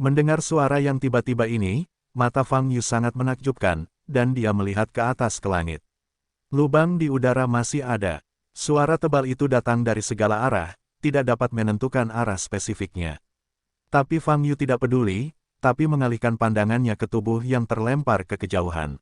Mendengar suara yang tiba-tiba ini, mata Fang Yu sangat menakjubkan, dan dia melihat ke atas ke langit. Lubang di udara masih ada. Suara tebal itu datang dari segala arah, tidak dapat menentukan arah spesifiknya. Tapi Fang Yu tidak peduli, tapi mengalihkan pandangannya ke tubuh yang terlempar ke kejauhan.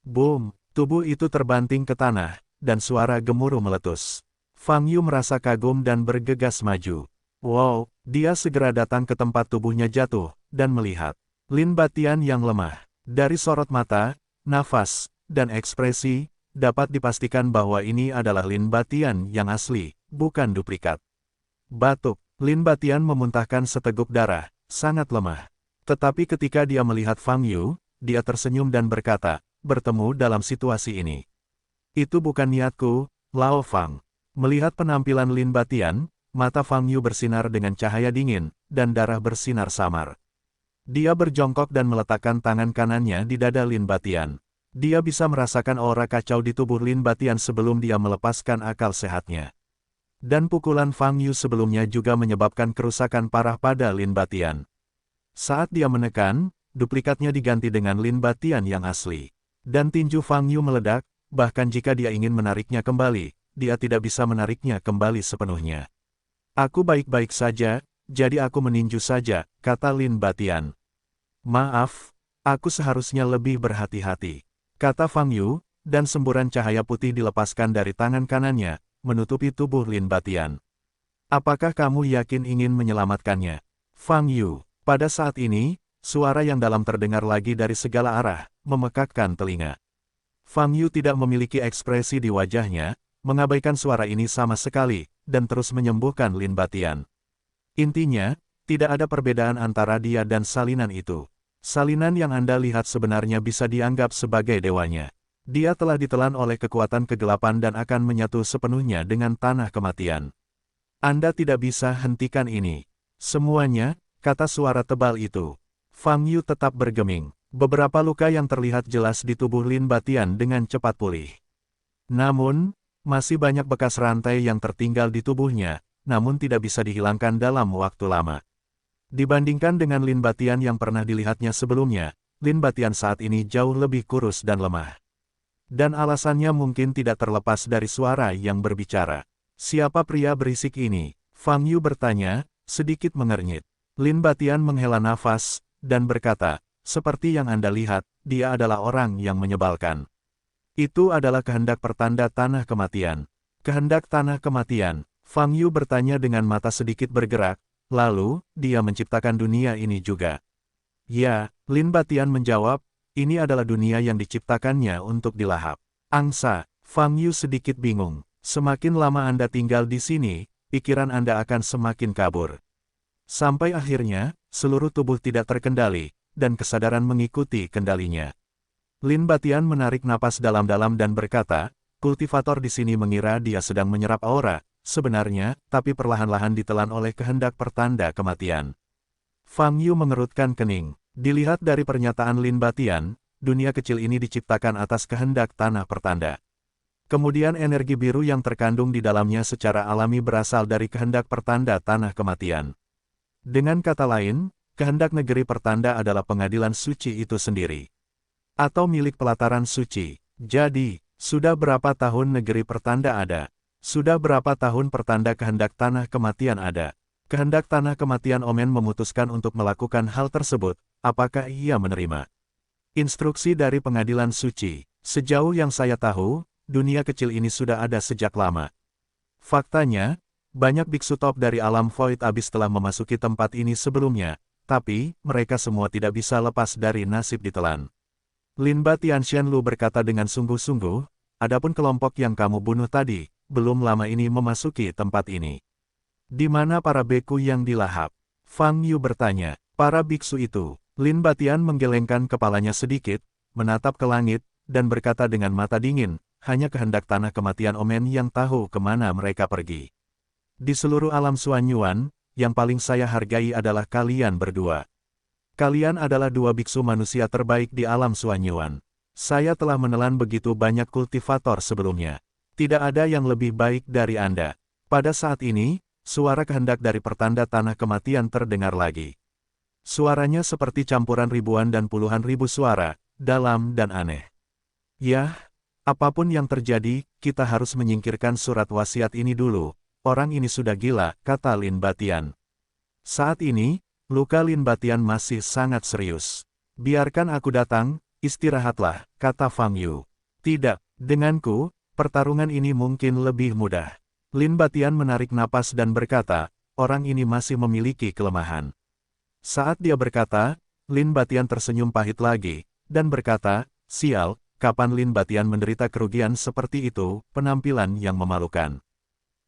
Boom! Tubuh itu terbanting ke tanah, dan suara gemuruh meletus. Fang Yu merasa kagum dan bergegas maju. Wow! Dia segera datang ke tempat tubuhnya jatuh, dan melihat Lin Batian yang lemah. Dari sorot mata, nafas, dan ekspresi, dapat dipastikan bahwa ini adalah Lin Batian yang asli, bukan duplikat. Batuk, Lin Batian memuntahkan seteguk darah, sangat lemah. Tetapi ketika dia melihat Fang Yu, dia tersenyum dan berkata, bertemu dalam situasi ini. Itu bukan niatku, Lao Fang. Melihat penampilan Lin Batian, mata Fang Yu bersinar dengan cahaya dingin, dan darah bersinar samar. Dia berjongkok dan meletakkan tangan kanannya di dada Lin Batian. Dia bisa merasakan aura kacau di tubuh Lin Batian sebelum dia melepaskan akal sehatnya. Dan pukulan Fang Yu sebelumnya juga menyebabkan kerusakan parah pada Lin Batian. Saat dia menekan, duplikatnya diganti dengan Lin Batian yang asli. Dan tinju Fang Yu meledak, bahkan jika dia ingin menariknya kembali, dia tidak bisa menariknya kembali sepenuhnya. Aku baik-baik saja, jadi aku meninju saja, kata Lin Batian. Maaf, aku seharusnya lebih berhati-hati, kata Fang Yu, dan semburan cahaya putih dilepaskan dari tangan kanannya, menutupi tubuh Lin Batian. Apakah kamu yakin ingin menyelamatkannya? Fang Yu. Pada saat ini, suara yang dalam terdengar lagi dari segala arah, memekakkan telinga. Fang Yu tidak memiliki ekspresi di wajahnya, mengabaikan suara ini sama sekali, dan terus menyembuhkan Lin Batian. Intinya, tidak ada perbedaan antara dia dan salinan itu. Salinan yang Anda lihat sebenarnya bisa dianggap sebagai dewanya. Dia telah ditelan oleh kekuatan kegelapan dan akan menyatu sepenuhnya dengan tanah kematian. Anda tidak bisa hentikan ini. Semuanya, kata suara tebal itu. Fang Yu tetap bergeming. Beberapa luka yang terlihat jelas di tubuh Lin Batian dengan cepat pulih. Namun, masih banyak bekas rantai yang tertinggal di tubuhnya, namun tidak bisa dihilangkan dalam waktu lama. Dibandingkan dengan Lin Batian yang pernah dilihatnya sebelumnya, Lin Batian saat ini jauh lebih kurus dan lemah. Dan alasannya mungkin tidak terlepas dari suara yang berbicara. Siapa pria berisik ini? Fang Yu bertanya, sedikit mengernyit. Lin Batian menghela nafas, dan berkata, seperti yang Anda lihat, dia adalah orang yang menyebalkan. Itu adalah kehendak pertanda tanah kematian. Kehendak tanah kematian. Fang Yu bertanya dengan mata sedikit bergerak, lalu, dia menciptakan dunia ini juga. Ya, Lin Batian menjawab, ini adalah dunia yang diciptakannya untuk dilahap. Angsa, Fang Yu sedikit bingung. Semakin lama Anda tinggal di sini, pikiran Anda akan semakin kabur. Sampai akhirnya, seluruh tubuh tidak terkendali, dan kesadaran mengikuti kendalinya. Lin Batian menarik napas dalam-dalam dan berkata, kultivator di sini mengira dia sedang menyerap aura, sebenarnya, tapi perlahan-lahan ditelan oleh kehendak pertanda kematian. Fang Yu mengerutkan kening. Dilihat dari pernyataan Lin Batian, dunia kecil ini diciptakan atas kehendak tanah pertanda. Kemudian energi biru yang terkandung di dalamnya secara alami berasal dari kehendak pertanda tanah kematian. Dengan kata lain, kehendak negeri pertanda adalah pengadilan suci itu sendiri. Atau milik pelataran suci. Jadi, sudah berapa tahun negeri pertanda ada? Sudah berapa tahun pertanda kehendak tanah kematian ada? Kehendak tanah kematian Omen memutuskan untuk melakukan hal tersebut, apakah ia menerima? Instruksi dari pengadilan suci. Sejauh yang saya tahu, dunia kecil ini sudah ada sejak lama. Faktanya, banyak biksu top dari alam Void Abyss telah memasuki tempat ini sebelumnya, tapi, mereka semua tidak bisa lepas dari nasib ditelan. Lin Batian Xianlu berkata dengan sungguh-sungguh, adapun kelompok yang kamu bunuh tadi, belum lama ini memasuki tempat ini. Di mana para beku yang dilahap? Fang Yu bertanya, para biksu itu. Lin Batian menggelengkan kepalanya sedikit, menatap ke langit, dan berkata dengan mata dingin, hanya kehendak tanah kematian Omen yang tahu kemana mereka pergi. Di seluruh alam Suanyuan, yang paling saya hargai adalah kalian berdua. Kalian adalah dua biksu manusia terbaik di alam Suanyuan. Saya telah menelan begitu banyak kultivator sebelumnya. Tidak ada yang lebih baik dari Anda. Pada saat ini, suara kehendak dari pertanda tanah kematian terdengar lagi. Suaranya seperti campuran ribuan dan puluhan ribu suara, dalam dan aneh. Yah, apapun yang terjadi, kita harus menyingkirkan surat wasiat ini dulu. Orang ini sudah gila, kata Lin Batian. Saat ini, luka Lin Batian masih sangat serius. Biarkan aku datang, istirahatlah, kata Fang Yu. Tidak, denganku, pertarungan ini mungkin lebih mudah. Lin Batian menarik napas dan berkata, orang ini masih memiliki kelemahan. Saat dia berkata, Lin Batian tersenyum pahit lagi, dan berkata, sial, kapan Lin Batian menderita kerugian seperti itu, penampilan yang memalukan.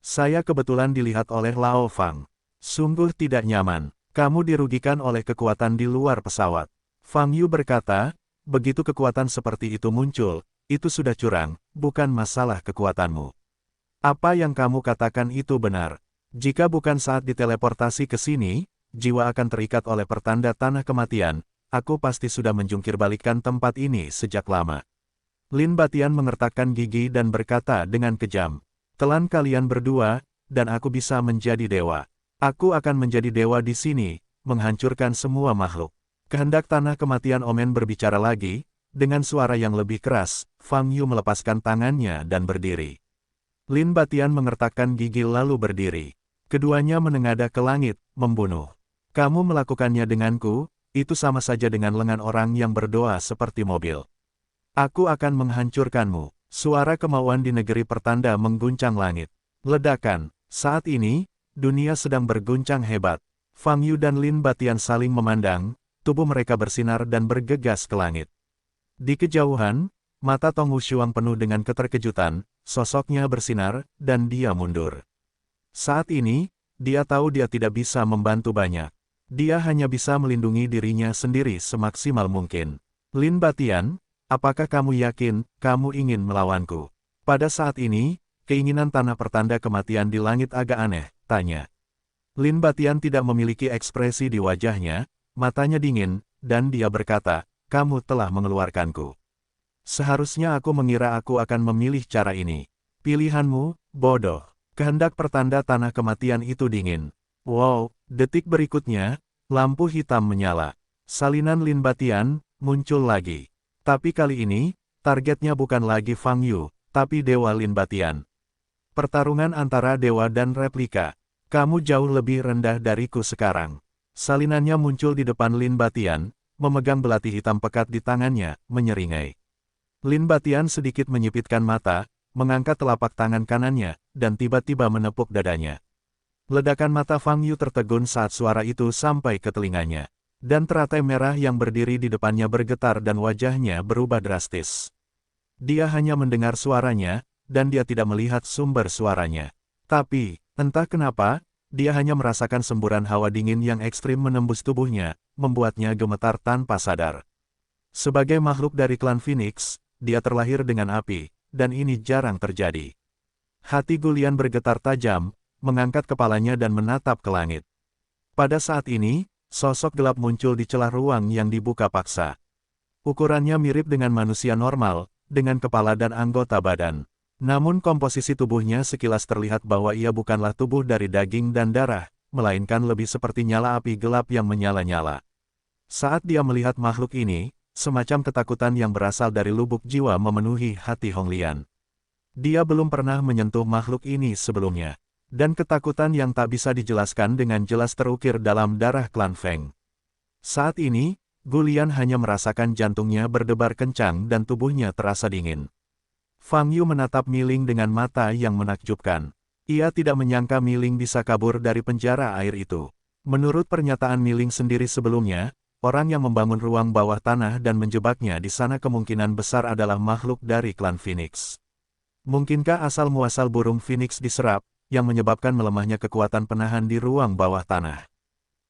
Saya kebetulan dilihat oleh Lao Fang. Sungguh tidak nyaman, kamu dirugikan oleh kekuatan di luar pesawat. Fang Yu berkata, begitu kekuatan seperti itu muncul, itu sudah curang, bukan masalah kekuatanmu. Apa yang kamu katakan itu benar. Jika bukan saat diteleportasi ke sini, jiwa akan terikat oleh pertanda tanah kematian, aku pasti sudah menjungkirbalikkan tempat ini sejak lama. Lin Batian mengertakkan gigi dan berkata dengan kejam, telan kalian berdua, dan aku bisa menjadi dewa. Aku akan menjadi dewa di sini, menghancurkan semua makhluk. Kehendak tanah kematian Omen berbicara lagi, dengan suara yang lebih keras, Fang Yu melepaskan tangannya dan berdiri. Lin Batian mengertakkan gigi lalu berdiri. Keduanya menengadah ke langit, membunuh. Kamu melakukannya denganku, itu sama saja dengan lengan orang yang berdoa seperti mobil. Aku akan menghancurkanmu. Suara kemauan di negeri pertanda mengguncang langit. Ledakan. Saat ini, dunia sedang berguncang hebat. Fang Yu dan Lin Batian saling memandang, tubuh mereka bersinar dan bergegas ke langit. Di kejauhan, mata Tong Wushuang penuh dengan keterkejutan, sosoknya bersinar, dan dia mundur. Saat ini, dia tahu dia tidak bisa membantu banyak. Dia hanya bisa melindungi dirinya sendiri semaksimal mungkin. Lin Batian, apakah kamu yakin, kamu ingin melawanku? Pada saat ini, keinginan tanah pertanda kematian di langit agak aneh, tanya. Lin Batian tidak memiliki ekspresi di wajahnya, matanya dingin, dan dia berkata, kamu telah mengeluarkanku. Seharusnya aku mengira aku akan memilih cara ini. Pilihanmu, bodoh. Kehendak pertanda tanah kematian itu dingin. Wow, detik berikutnya, lampu hitam menyala. Salinan Lin Batian muncul lagi. Tapi kali ini, targetnya bukan lagi Fang Yu, tapi Dewa Lin Batian. Pertarungan antara dewa dan replika. Kamu jauh lebih rendah dariku sekarang. Salinannya muncul di depan Lin Batian, memegang belati hitam pekat di tangannya, menyeringai. Lin Batian sedikit menyipitkan mata, mengangkat telapak tangan kanannya, dan tiba-tiba menepuk dadanya. Ledakan mata Fang Yu tertegun saat suara itu sampai ke telinganya. Dan teratai merah yang berdiri di depannya bergetar dan wajahnya berubah drastis. Dia hanya mendengar suaranya, dan dia tidak melihat sumber suaranya. Tapi, entah kenapa, dia hanya merasakan semburan hawa dingin yang ekstrim menembus tubuhnya, membuatnya gemetar tanpa sadar. Sebagai makhluk dari klan Phoenix, dia terlahir dengan api, dan ini jarang terjadi. Hati Gulian bergetar tajam, mengangkat kepalanya dan menatap ke langit. Pada saat ini, sosok gelap muncul di celah ruang yang dibuka paksa. Ukurannya mirip dengan manusia normal, dengan kepala dan anggota badan. Namun komposisi tubuhnya sekilas terlihat bahwa ia bukanlah tubuh dari daging dan darah, melainkan lebih seperti nyala api gelap yang menyala-nyala. Saat dia melihat makhluk ini, semacam ketakutan yang berasal dari lubuk jiwa memenuhi hati Hong Lian. Dia belum pernah menyentuh makhluk ini sebelumnya. Dan ketakutan yang tak bisa dijelaskan dengan jelas terukir dalam darah klan Feng. Saat ini, Gulian hanya merasakan jantungnya berdebar kencang dan tubuhnya terasa dingin. Fang Yu menatap Mi Ling dengan mata yang menakjubkan. Ia tidak menyangka Mi Ling bisa kabur dari penjara air itu. Menurut pernyataan Mi Ling sendiri sebelumnya, orang yang membangun ruang bawah tanah dan menjebaknya di sana kemungkinan besar adalah makhluk dari klan Phoenix. Mungkinkah asal-muasal burung Phoenix diserap, yang menyebabkan melemahnya kekuatan penahan di ruang bawah tanah?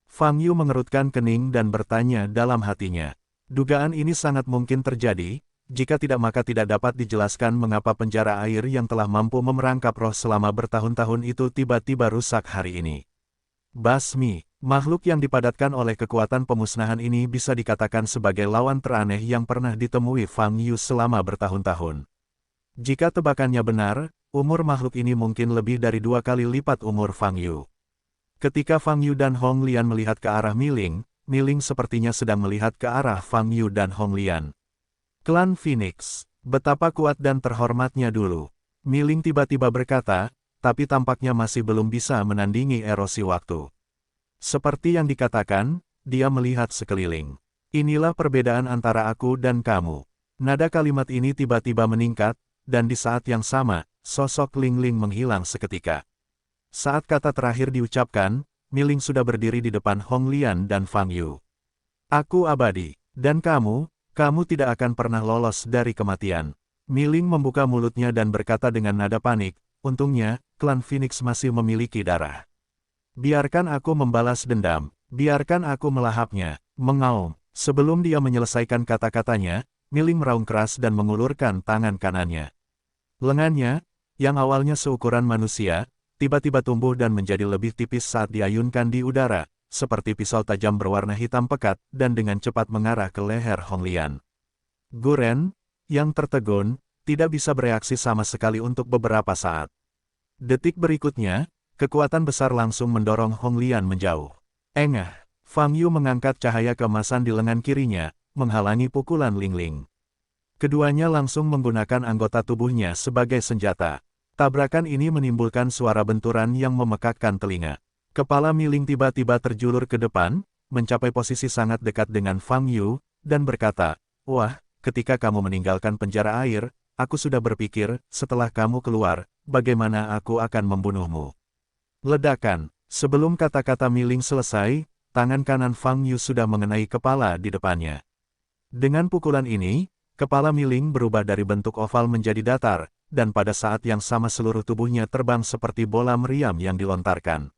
Fang Yu mengerutkan kening dan bertanya dalam hatinya. Dugaan ini sangat mungkin terjadi, jika tidak maka tidak dapat dijelaskan mengapa penjara air yang telah mampu memerangkap roh selama bertahun-tahun itu tiba-tiba rusak hari ini. Basmi, makhluk yang dipadatkan oleh kekuatan pemusnahan ini bisa dikatakan sebagai lawan teraneh yang pernah ditemui Fang Yu selama bertahun-tahun. Jika tebakannya benar, umur makhluk ini mungkin lebih dari 2 kali lipat umur Fang Yu. Ketika Fang Yu dan Hong Lian melihat ke arah Mi Ling, Miling sepertinya sedang melihat ke arah Fang Yu dan Hong Lian. Klan Phoenix, betapa kuat dan terhormatnya dulu. Miling tiba-tiba berkata, tapi tampaknya masih belum bisa menandingi erosi waktu. Seperti yang dikatakan, dia melihat sekeliling. Inilah perbedaan antara aku dan kamu. Nada kalimat ini tiba-tiba meningkat, dan di saat yang sama, sosok Ling Ling menghilang seketika. Saat kata terakhir diucapkan, Miling sudah berdiri di depan Hong Lian dan Fang Yu. Aku abadi, dan kamu tidak akan pernah lolos dari kematian. Miling membuka mulutnya dan berkata dengan nada panik, untungnya, klan Phoenix masih memiliki darah. Biarkan aku membalas dendam, biarkan aku melahapnya, mengaum. Sebelum dia menyelesaikan kata-katanya, Miling meraung keras dan mengulurkan tangan kanannya. Lengannya, yang awalnya seukuran manusia, tiba-tiba tumbuh dan menjadi lebih tipis saat diayunkan di udara, seperti pisau tajam berwarna hitam pekat, dan dengan cepat mengarah ke leher Hong Lian. Guren, yang tertegun, tidak bisa bereaksi sama sekali untuk beberapa saat. Detik berikutnya, kekuatan besar langsung mendorong Hong Lian menjauh. Engah, Fang Yu mengangkat cahaya keemasan di lengan kirinya, menghalangi pukulan Ling Ling. Keduanya langsung menggunakan anggota tubuhnya sebagai senjata. Tabrakan ini menimbulkan suara benturan yang memekakkan telinga. Kepala Miling tiba-tiba terjulur ke depan, mencapai posisi sangat dekat dengan Fang Yu, dan berkata, "Wah, ketika kamu meninggalkan penjara air, aku sudah berpikir, setelah kamu keluar, bagaimana aku akan membunuhmu." Ledakan. Sebelum kata-kata Miling selesai, tangan kanan Fang Yu sudah mengenai kepala di depannya. Dengan pukulan ini, kepala Miling berubah dari bentuk oval menjadi datar, dan pada saat yang sama seluruh tubuhnya terbang seperti bola meriam yang dilontarkan.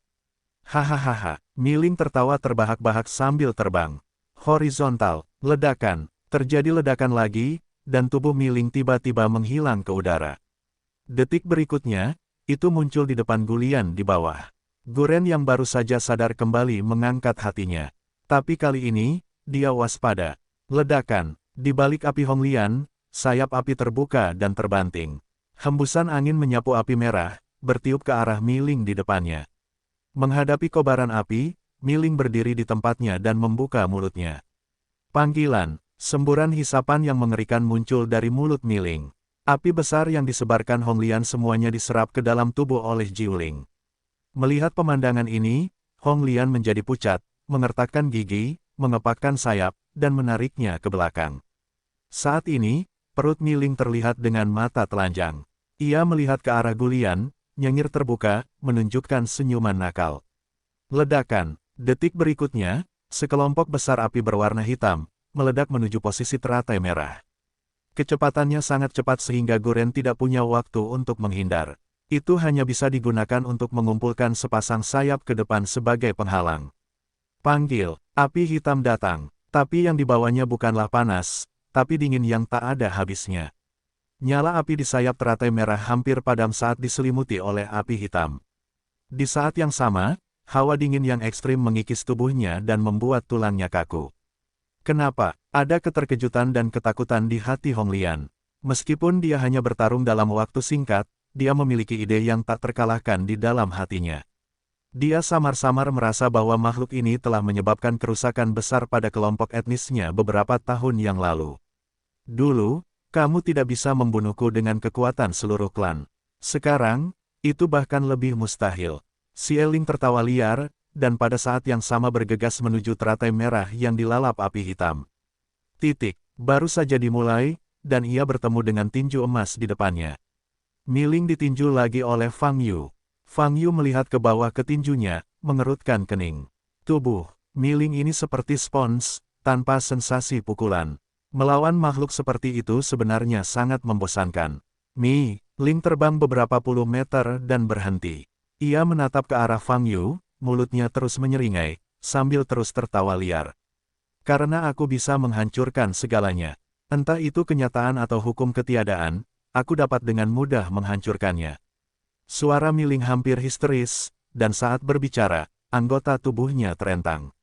Hahaha, Miling tertawa terbahak-bahak sambil terbang. Horizontal, ledakan, terjadi ledakan lagi, dan tubuh Miling tiba-tiba menghilang ke udara. Detik berikutnya, itu muncul di depan Gulian di bawah. Guren yang baru saja sadar kembali mengangkat hatinya. Tapi kali ini, dia waspada. Ledakan, di balik api Hong Lian, sayap api terbuka dan terbanting. Hembusan angin menyapu api merah, bertiup ke arah Miling di depannya. Menghadapi kobaran api, Miling berdiri di tempatnya dan membuka mulutnya. Panggilan, semburan hisapan yang mengerikan muncul dari mulut Miling. Api besar yang disebarkan Hong Lian semuanya diserap ke dalam tubuh oleh Jiuling. Melihat pemandangan ini, Hong Lian menjadi pucat, mengertakkan gigi, mengepakkan sayap, dan menariknya ke belakang. Saat ini, perut Miling terlihat dengan mata telanjang. Ia melihat ke arah Gulian, nyengir terbuka, menunjukkan senyuman nakal. Ledakan. Detik berikutnya, sekelompok besar api berwarna hitam, meledak menuju posisi teratai merah. Kecepatannya sangat cepat sehingga Guren tidak punya waktu untuk menghindar. Itu hanya bisa digunakan untuk mengumpulkan sepasang sayap ke depan sebagai penghalang. Panggil, api hitam datang, tapi yang dibawanya bukanlah panas, tapi dingin yang tak ada habisnya. Nyala api di sayap teratai merah hampir padam saat diselimuti oleh api hitam. Di saat yang sama, hawa dingin yang ekstrim mengikis tubuhnya dan membuat tulangnya kaku. Kenapa? Ada keterkejutan dan ketakutan di hati Hong Lian. Meskipun dia hanya bertarung dalam waktu singkat, dia memiliki ide yang tak terkalahkan di dalam hatinya. Dia samar-samar merasa bahwa makhluk ini telah menyebabkan kerusakan besar pada kelompok etnisnya beberapa tahun yang lalu. Dulu, kamu tidak bisa membunuhku dengan kekuatan seluruh klan. Sekarang, itu bahkan lebih mustahil. Xieling tertawa liar, dan pada saat yang sama bergegas menuju teratai merah yang dilalap api hitam. Baru saja dimulai, dan ia bertemu dengan tinju emas di depannya. Miling ditinju lagi oleh Fang Yu. Fang Yu melihat ke bawah ke tinjunya, mengerutkan kening. Tubuh Miling ini seperti spons, tanpa sensasi pukulan. Melawan makhluk seperti itu sebenarnya sangat membosankan. Ling terbang beberapa puluh meter dan berhenti. Ia menatap ke arah Fang Yu, mulutnya terus menyeringai, sambil terus tertawa liar. Karena aku bisa menghancurkan segalanya. Entah itu kenyataan atau hukum ketiadaan, aku dapat dengan mudah menghancurkannya. Suara Miling hampir histeris, dan saat berbicara, anggota tubuhnya terentang.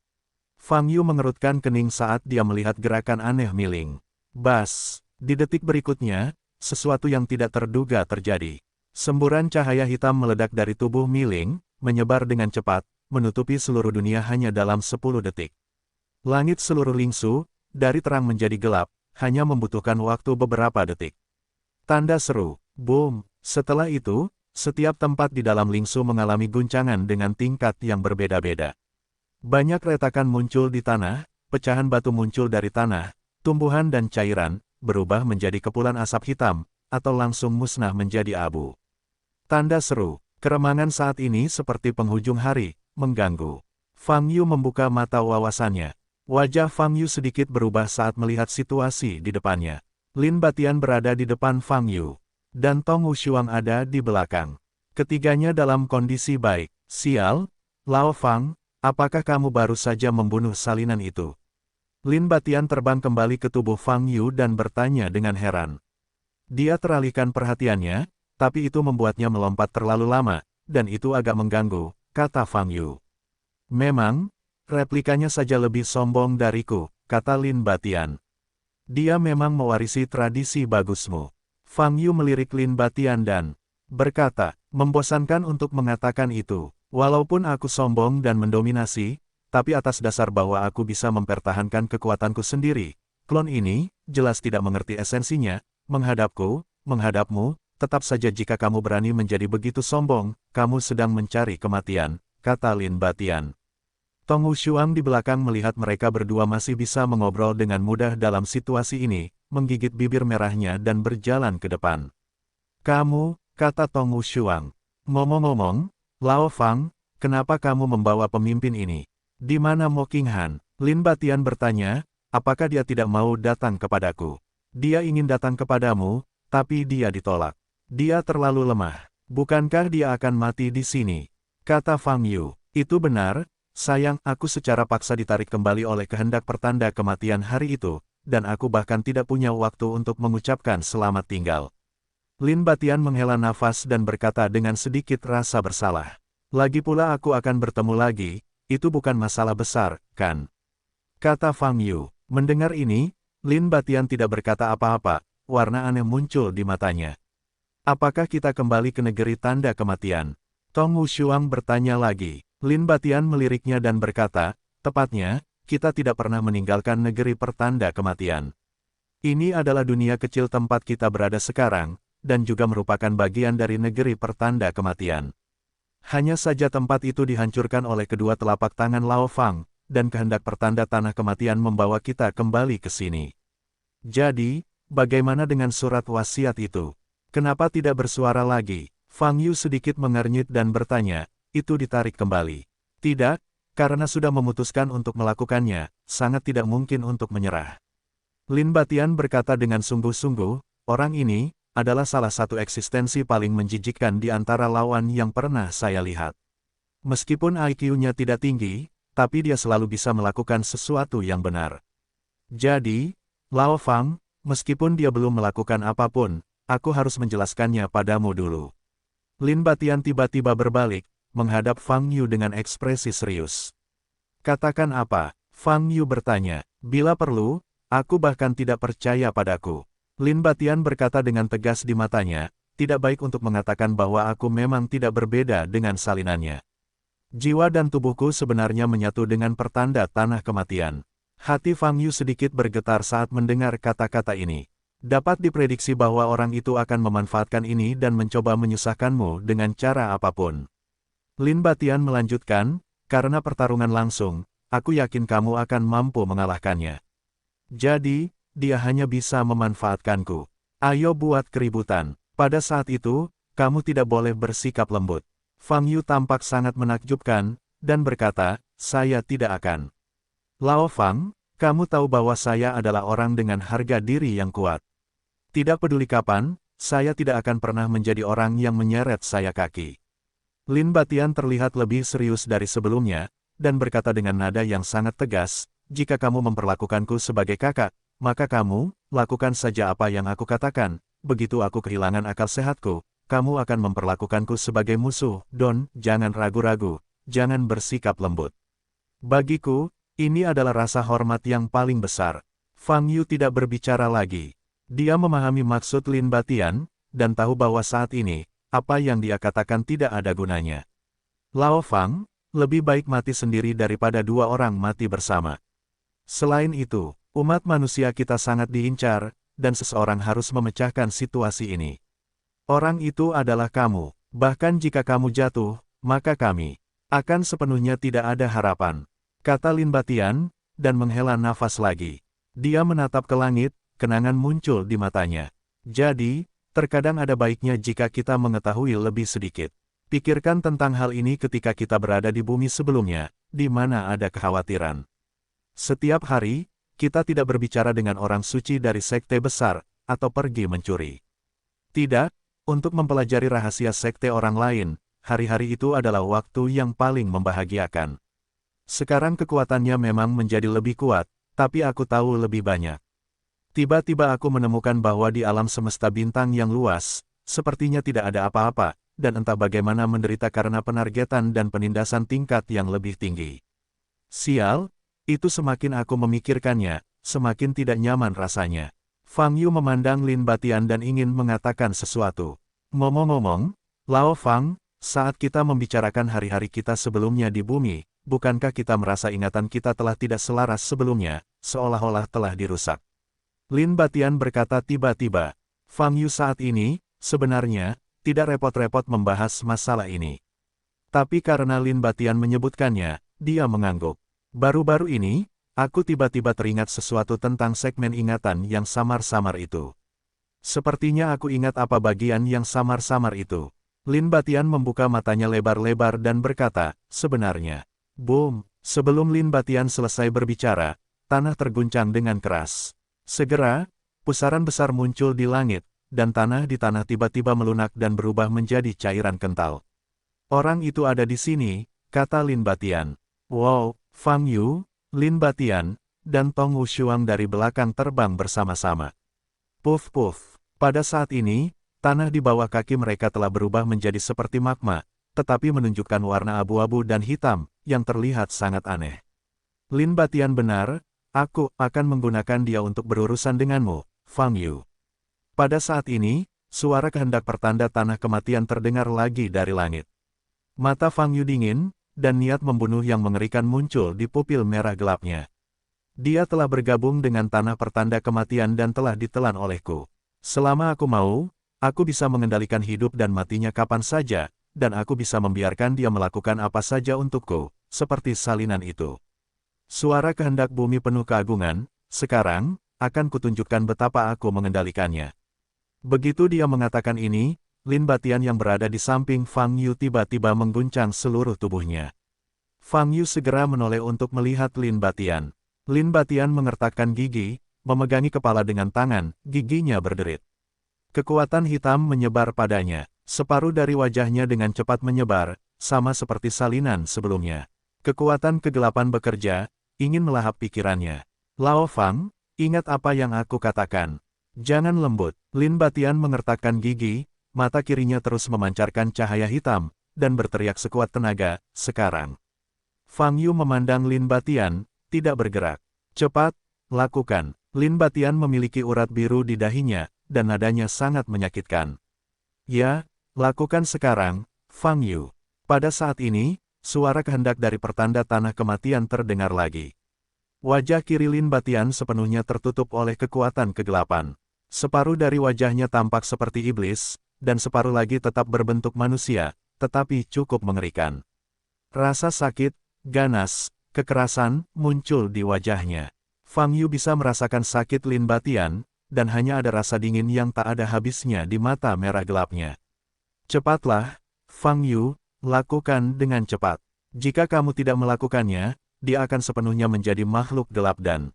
Fang Yu mengerutkan kening saat dia melihat gerakan aneh Miling. Bas, di detik berikutnya, sesuatu yang tidak terduga terjadi. Semburan cahaya hitam meledak dari tubuh Miling, menyebar dengan cepat, menutupi seluruh dunia hanya dalam 10 detik. Langit seluruh Lingsu, dari terang menjadi gelap, hanya membutuhkan waktu beberapa detik. Tanda seru, boom. Setelah itu, setiap tempat di dalam Lingsu mengalami guncangan dengan tingkat yang berbeda-beda. Banyak retakan muncul di tanah, pecahan batu muncul dari tanah, tumbuhan dan cairan, berubah menjadi kepulan asap hitam, atau langsung musnah menjadi abu. Tanda seru, keremangan saat ini seperti penghujung hari, mengganggu. Fang Yu membuka mata wawasannya. Wajah Fang Yu sedikit berubah saat melihat situasi di depannya. Lin Batian berada di depan Fang Yu, dan Tong Wushuang ada di belakang. Ketiganya dalam kondisi baik. Sial, Lao Fang, apakah kamu baru saja membunuh salinan itu? Lin Batian terbang kembali ke tubuh Fang Yu dan bertanya dengan heran. Dia teralihkan perhatiannya, tapi itu membuatnya melompat terlalu lama, dan itu agak mengganggu, kata Fang Yu. Memang, replikanya saja lebih sombong dariku, kata Lin Batian. Dia memang mewarisi tradisi bagusmu. Fang Yu melirik Lin Batian dan berkata, membosankan untuk mengatakan itu. Walaupun aku sombong dan mendominasi, tapi atas dasar bahwa aku bisa mempertahankan kekuatanku sendiri, klon ini, jelas tidak mengerti esensinya, menghadapmu, tetap saja jika kamu berani menjadi begitu sombong, kamu sedang mencari kematian, kata Lin Batian. Tong Wushuang di belakang melihat mereka berdua masih bisa mengobrol dengan mudah dalam situasi ini, menggigit bibir merahnya dan berjalan ke depan. Kamu, kata Tong Wushuang. Ngomong-ngomong, Lao Fang, kenapa kamu membawa pemimpin ini? Di mana Mo Qinghan? Lin Batian bertanya, apakah dia tidak mau datang kepadaku? Dia ingin datang kepadamu, tapi dia ditolak. Dia terlalu lemah. Bukankah dia akan mati di sini? Kata Fang Yu. Itu benar, sayang aku secara paksa ditarik kembali oleh kehendak pertanda kematian hari itu, dan aku bahkan tidak punya waktu untuk mengucapkan selamat tinggal. Lin Batian menghela nafas dan berkata dengan sedikit rasa bersalah. Lagi pula aku akan bertemu lagi, itu bukan masalah besar, kan? Kata Fang Yu. Mendengar ini, Lin Batian tidak berkata apa-apa, warna aneh muncul di matanya. Apakah kita kembali ke negeri tanda kematian? Tong Wushuang bertanya lagi. Lin Batian meliriknya dan berkata, tepatnya, kita tidak pernah meninggalkan negeri pertanda kematian. Ini adalah dunia kecil tempat kita berada sekarang, dan juga merupakan bagian dari negeri pertanda kematian. Hanya saja tempat itu dihancurkan oleh kedua telapak tangan Lao Fang, dan kehendak pertanda tanah kematian membawa kita kembali ke sini. Jadi, bagaimana dengan surat wasiat itu? Kenapa tidak bersuara lagi? Fang Yu sedikit mengernyit dan bertanya, itu ditarik kembali. Tidak, karena sudah memutuskan untuk melakukannya, sangat tidak mungkin untuk menyerah. Lin Batian berkata dengan sungguh-sungguh, orang ini adalah salah satu eksistensi paling menjijikkan di antara lawan yang pernah saya lihat. Meskipun IQ-nya tidak tinggi, tapi dia selalu bisa melakukan sesuatu yang benar. Jadi, Lao Fang, meskipun dia belum melakukan apapun, aku harus menjelaskannya padamu dulu. Lin Batian tiba-tiba berbalik, menghadap Fang Yu dengan ekspresi serius. Katakan apa? Fang Yu bertanya. Bila perlu, aku bahkan tidak percaya padaku. Lin Batian berkata dengan tegas di matanya, tidak baik untuk mengatakan bahwa aku memang tidak berbeda dengan salinannya. Jiwa dan tubuhku sebenarnya menyatu dengan pertanda tanah kematian. Hati Fang Yu sedikit bergetar saat mendengar kata-kata ini. Dapat diprediksi bahwa orang itu akan memanfaatkan ini dan mencoba menyusahkanmu dengan cara apapun. Lin Batian melanjutkan, karena pertarungan langsung, aku yakin kamu akan mampu mengalahkannya. Jadi, dia hanya bisa memanfaatkanku. Ayo buat keributan. Pada saat itu, kamu tidak boleh bersikap lembut. Fang Yu tampak sangat menakjubkan, dan berkata, saya tidak akan. Lao Fang, kamu tahu bahwa saya adalah orang dengan harga diri yang kuat. Tidak peduli kapan, saya tidak akan pernah menjadi orang yang menyeret saya kaki. Lin Batian terlihat lebih serius dari sebelumnya, dan berkata dengan nada yang sangat tegas, jika kamu memperlakukanku sebagai kakak, maka kamu, lakukan saja apa yang aku katakan, begitu aku kehilangan akal sehatku, kamu akan memperlakukanku sebagai musuh, Don, jangan ragu-ragu, jangan bersikap lembut. Bagiku, ini adalah rasa hormat yang paling besar. Fang Yu tidak berbicara lagi. Dia memahami maksud Lin Batian, dan tahu bahwa saat ini, apa yang dia katakan tidak ada gunanya. Lao Fang, lebih baik mati sendiri daripada dua orang mati bersama. Selain itu, umat manusia kita sangat diincar, dan seseorang harus memecahkan situasi ini. Orang itu adalah kamu. Bahkan jika kamu jatuh, maka kami akan sepenuhnya tidak ada harapan, kata Lin Batian, dan menghela nafas lagi. Dia menatap ke langit, kenangan muncul di matanya. Jadi, terkadang ada baiknya jika kita mengetahui lebih sedikit. Pikirkan tentang hal ini ketika kita berada di bumi sebelumnya, di mana ada kekhawatiran. Setiap hari, kita tidak berbicara dengan orang suci dari sekte besar, atau pergi mencuri. Tidak, untuk mempelajari rahasia sekte orang lain, hari-hari itu adalah waktu yang paling membahagiakan. Sekarang kekuatannya memang menjadi lebih kuat, tapi aku tahu lebih banyak. Tiba-tiba aku menemukan bahwa di alam semesta bintang yang luas, sepertinya tidak ada apa-apa, dan entah bagaimana menderita karena penargetan dan penindasan tingkat yang lebih tinggi. Sial, itu semakin aku memikirkannya, semakin tidak nyaman rasanya. Fang Yu memandang Lin Batian dan ingin mengatakan sesuatu. Ngomong-ngomong, Lao Fang, saat kita membicarakan hari-hari kita sebelumnya di bumi, bukankah kita merasa ingatan kita telah tidak selaras sebelumnya, seolah-olah telah dirusak? Lin Batian berkata tiba-tiba. Fang Yu saat ini, sebenarnya, tidak repot-repot membahas masalah ini. Tapi karena Lin Batian menyebutkannya, dia mengangguk. Baru-baru ini, aku tiba-tiba teringat sesuatu tentang segmen ingatan yang samar-samar itu. Sepertinya aku ingat apa bagian yang samar-samar itu. Lin Batian membuka matanya lebar-lebar dan berkata, sebenarnya. Boom! Sebelum Lin Batian selesai berbicara, tanah terguncang dengan keras. Segera, pusaran besar muncul di langit, dan tanah di tanah tiba-tiba melunak dan berubah menjadi cairan kental. Orang itu ada di sini, kata Lin Batian. Wow, Fang Yu, Lin Batian, dan Tong Wushuang dari belakang terbang bersama-sama. Puff-puff. Pada saat ini, tanah di bawah kaki mereka telah berubah menjadi seperti magma, tetapi menunjukkan warna abu-abu dan hitam, yang terlihat sangat aneh. Lin Batian benar, aku akan menggunakan dia untuk berurusan denganmu, Fang Yu. Pada saat ini, suara kehendak pertanda tanah kematian terdengar lagi dari langit. Mata Fang Yu dingin, dan niat membunuh yang mengerikan muncul di pupil merah gelapnya. Dia telah bergabung dengan tanah pertanda kematian dan telah ditelan olehku. Selama aku mau, aku bisa mengendalikan hidup dan matinya kapan saja, dan aku bisa membiarkan dia melakukan apa saja untukku, seperti salinan itu. Suara kehendak bumi penuh keagungan, sekarang, akan kutunjukkan betapa aku mengendalikannya. Begitu dia mengatakan ini, Lin Batian yang berada di samping Fang Yu tiba-tiba mengguncang seluruh tubuhnya. Fang Yu segera menoleh untuk melihat Lin Batian. Lin Batian mengertakkan gigi, memegangi kepala dengan tangan, giginya berderit. Kekuatan hitam menyebar padanya, separuh dari wajahnya dengan cepat menyebar, sama seperti salinan sebelumnya. Kekuatan kegelapan bekerja, ingin melahap pikirannya. Lao Fang, ingat apa yang aku katakan. Jangan lembut. Lin Batian mengertakkan gigi, mata kirinya terus memancarkan cahaya hitam, dan berteriak sekuat tenaga, sekarang. Fang Yu memandang Lin Batian, tidak bergerak. Cepat, lakukan. Lin Batian memiliki urat biru di dahinya, dan nadanya sangat menyakitkan. Ya, lakukan sekarang, Fang Yu. Pada saat ini, suara kehendak dari pertanda tanah kematian terdengar lagi. Wajah kiri Lin Batian sepenuhnya tertutup oleh kekuatan kegelapan. Separuh dari wajahnya tampak seperti iblis, dan separuh lagi tetap berbentuk manusia, tetapi cukup mengerikan. Rasa sakit, ganas, kekerasan, muncul di wajahnya. Fang Yu bisa merasakan sakit Lin Batian, dan hanya ada rasa dingin yang tak ada habisnya di mata merah gelapnya. Cepatlah, Fang Yu, lakukan dengan cepat. Jika kamu tidak melakukannya, dia akan sepenuhnya menjadi makhluk gelap dan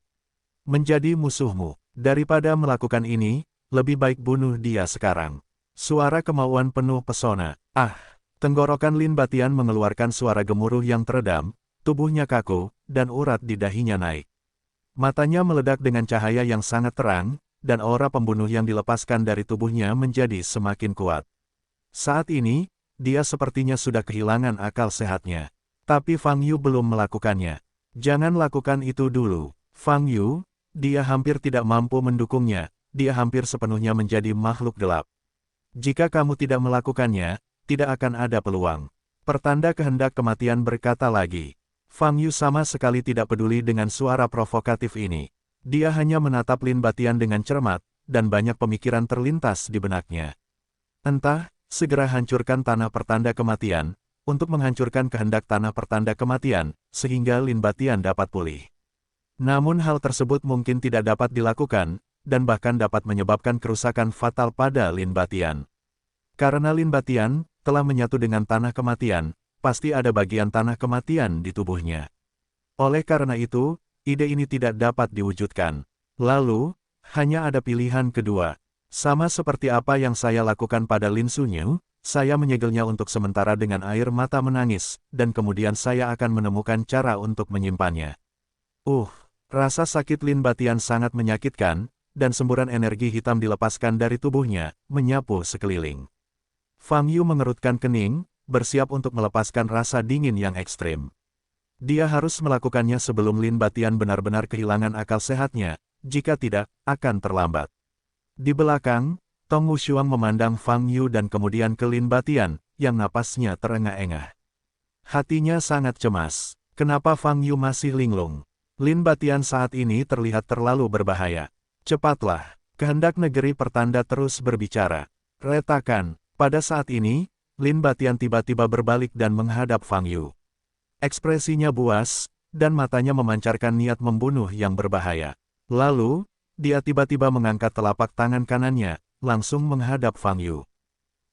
menjadi musuhmu. Daripada melakukan ini, lebih baik bunuh dia sekarang. Suara kemauan penuh pesona. Ah! Tenggorokan Lin Batian mengeluarkan suara gemuruh yang teredam, tubuhnya kaku, dan urat di dahinya naik. Matanya meledak dengan cahaya yang sangat terang, dan aura pembunuh yang dilepaskan dari tubuhnya menjadi semakin kuat. Saat ini, dia sepertinya sudah kehilangan akal sehatnya. Tapi Fang Yu belum melakukannya. Jangan lakukan itu dulu. Fang Yu, dia hampir tidak mampu mendukungnya, dia hampir sepenuhnya menjadi makhluk gelap. Jika kamu tidak melakukannya, tidak akan ada peluang. Pertanda kehendak kematian berkata lagi. Fang Yu sama sekali tidak peduli dengan suara provokatif ini. Dia hanya menatap Lin Batian dengan cermat, dan banyak pemikiran terlintas di benaknya. Entah, segera hancurkan tanah pertanda kematian, untuk menghancurkan kehendak tanah pertanda kematian, sehingga Lin Batian dapat pulih. Namun hal tersebut mungkin tidak dapat dilakukan, dan bahkan dapat menyebabkan kerusakan fatal pada Lin Batian. Karena Lin Batian telah menyatu dengan tanah kematian, pasti ada bagian tanah kematian di tubuhnya. Oleh karena itu, ide ini tidak dapat diwujudkan. Lalu, hanya ada pilihan kedua. Sama seperti apa yang saya lakukan pada Lin Sunyu, saya menyegelnya untuk sementara dengan air mata menangis, dan kemudian saya akan menemukan cara untuk menyimpannya. Rasa sakit Lin Batian sangat menyakitkan, dan semburan energi hitam dilepaskan dari tubuhnya, menyapu sekeliling. Fang Yu mengerutkan kening, bersiap untuk melepaskan rasa dingin yang ekstrim. Dia harus melakukannya sebelum Lin Batian benar-benar kehilangan akal sehatnya, jika tidak, akan terlambat. Di belakang, Tong Wushuang memandang Fang Yu dan kemudian ke Lin Batian, yang napasnya terengah-engah. Hatinya sangat cemas. Kenapa Fang Yu masih linglung? Lin Batian saat ini terlihat terlalu berbahaya. Cepatlah, kehendak negeri pertanda terus berbicara. Retakan, pada saat ini, Lin Batian tiba-tiba berbalik dan menghadap Fang Yu. Ekspresinya buas, dan matanya memancarkan niat membunuh yang berbahaya. Lalu, dia tiba-tiba mengangkat telapak tangan kanannya, langsung menghadap Fang Yu.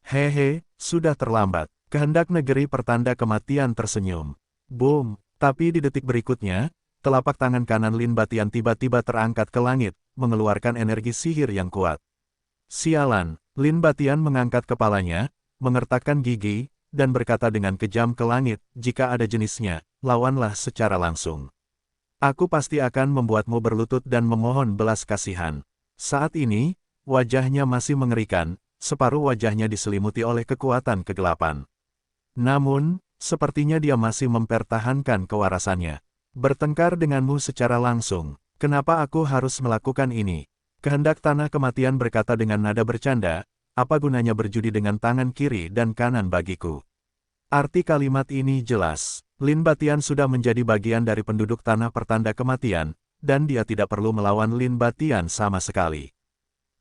Hehe, sudah terlambat. Kehendak negeri pertanda kematian tersenyum. Boom! Tapi di detik berikutnya, telapak tangan kanan Lin Batian tiba-tiba terangkat ke langit, mengeluarkan energi sihir yang kuat. Sialan! Lin Batian mengangkat kepalanya, mengertakkan gigi, dan berkata dengan kejam ke langit, jika ada jenisnya, lawanlah secara langsung. Aku pasti akan membuatmu berlutut dan memohon belas kasihan. Saat ini, wajahnya masih mengerikan, separuh wajahnya diselimuti oleh kekuatan kegelapan. Namun, sepertinya dia masih mempertahankan kewarasannya. Bertengkar denganmu secara langsung, kenapa aku harus melakukan ini? Kehendak tanah kematian berkata dengan nada bercanda, apa gunanya berjudi dengan tangan kiri dan kanan bagiku? Arti kalimat ini jelas. Lin Batian sudah menjadi bagian dari penduduk tanah pertanda kematian, dan dia tidak perlu melawan Lin Batian sama sekali.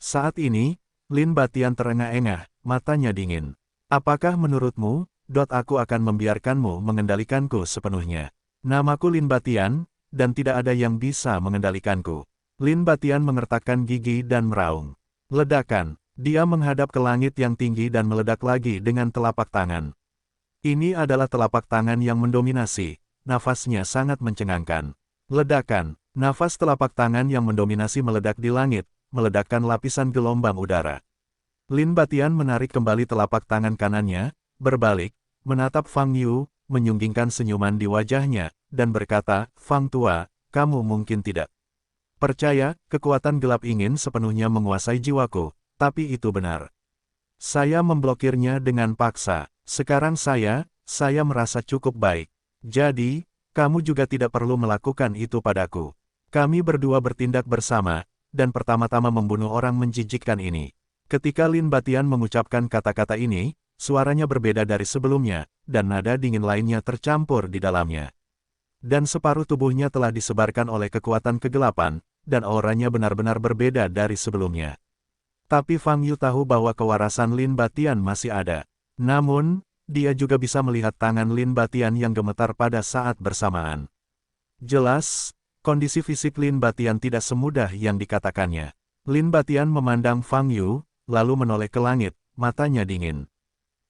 Saat ini, Lin Batian terengah-engah, matanya dingin. Apakah menurutmu, aku akan membiarkanmu mengendalikanku sepenuhnya? Namaku Lin Batian, dan tidak ada yang bisa mengendalikanku. Lin Batian mengertakkan gigi dan meraung. Ledakan. Dia menghadap ke langit yang tinggi dan meledak lagi dengan telapak tangan. Ini adalah telapak tangan yang mendominasi, nafasnya sangat mencengangkan. Ledakan, nafas telapak tangan yang mendominasi meledak di langit, meledakkan lapisan gelombang udara. Lin Batian menarik kembali telapak tangan kanannya, berbalik, menatap Fang Yu, menyunggingkan senyuman di wajahnya, dan berkata, Fang Tua, kamu mungkin tidak percaya, kekuatan gelap ingin sepenuhnya menguasai jiwaku. Tapi itu benar. Saya memblokirnya dengan paksa. Sekarang saya merasa cukup baik. Jadi, kamu juga tidak perlu melakukan itu padaku. Kami berdua bertindak bersama, dan pertama-tama membunuh orang menjijikkan ini. Ketika Lin Batian mengucapkan kata-kata ini, suaranya berbeda dari sebelumnya, dan nada dingin lainnya tercampur di dalamnya. Dan separuh tubuhnya telah disebarkan oleh kekuatan kegelapan, dan auranya benar-benar berbeda dari sebelumnya. Tapi Fang Yu tahu bahwa kewarasan Lin Batian masih ada. Namun, dia juga bisa melihat tangan Lin Batian yang gemetar pada saat bersamaan. Jelas, kondisi fisik Lin Batian tidak semudah yang dikatakannya. Lin Batian memandang Fang Yu, lalu menoleh ke langit, matanya dingin.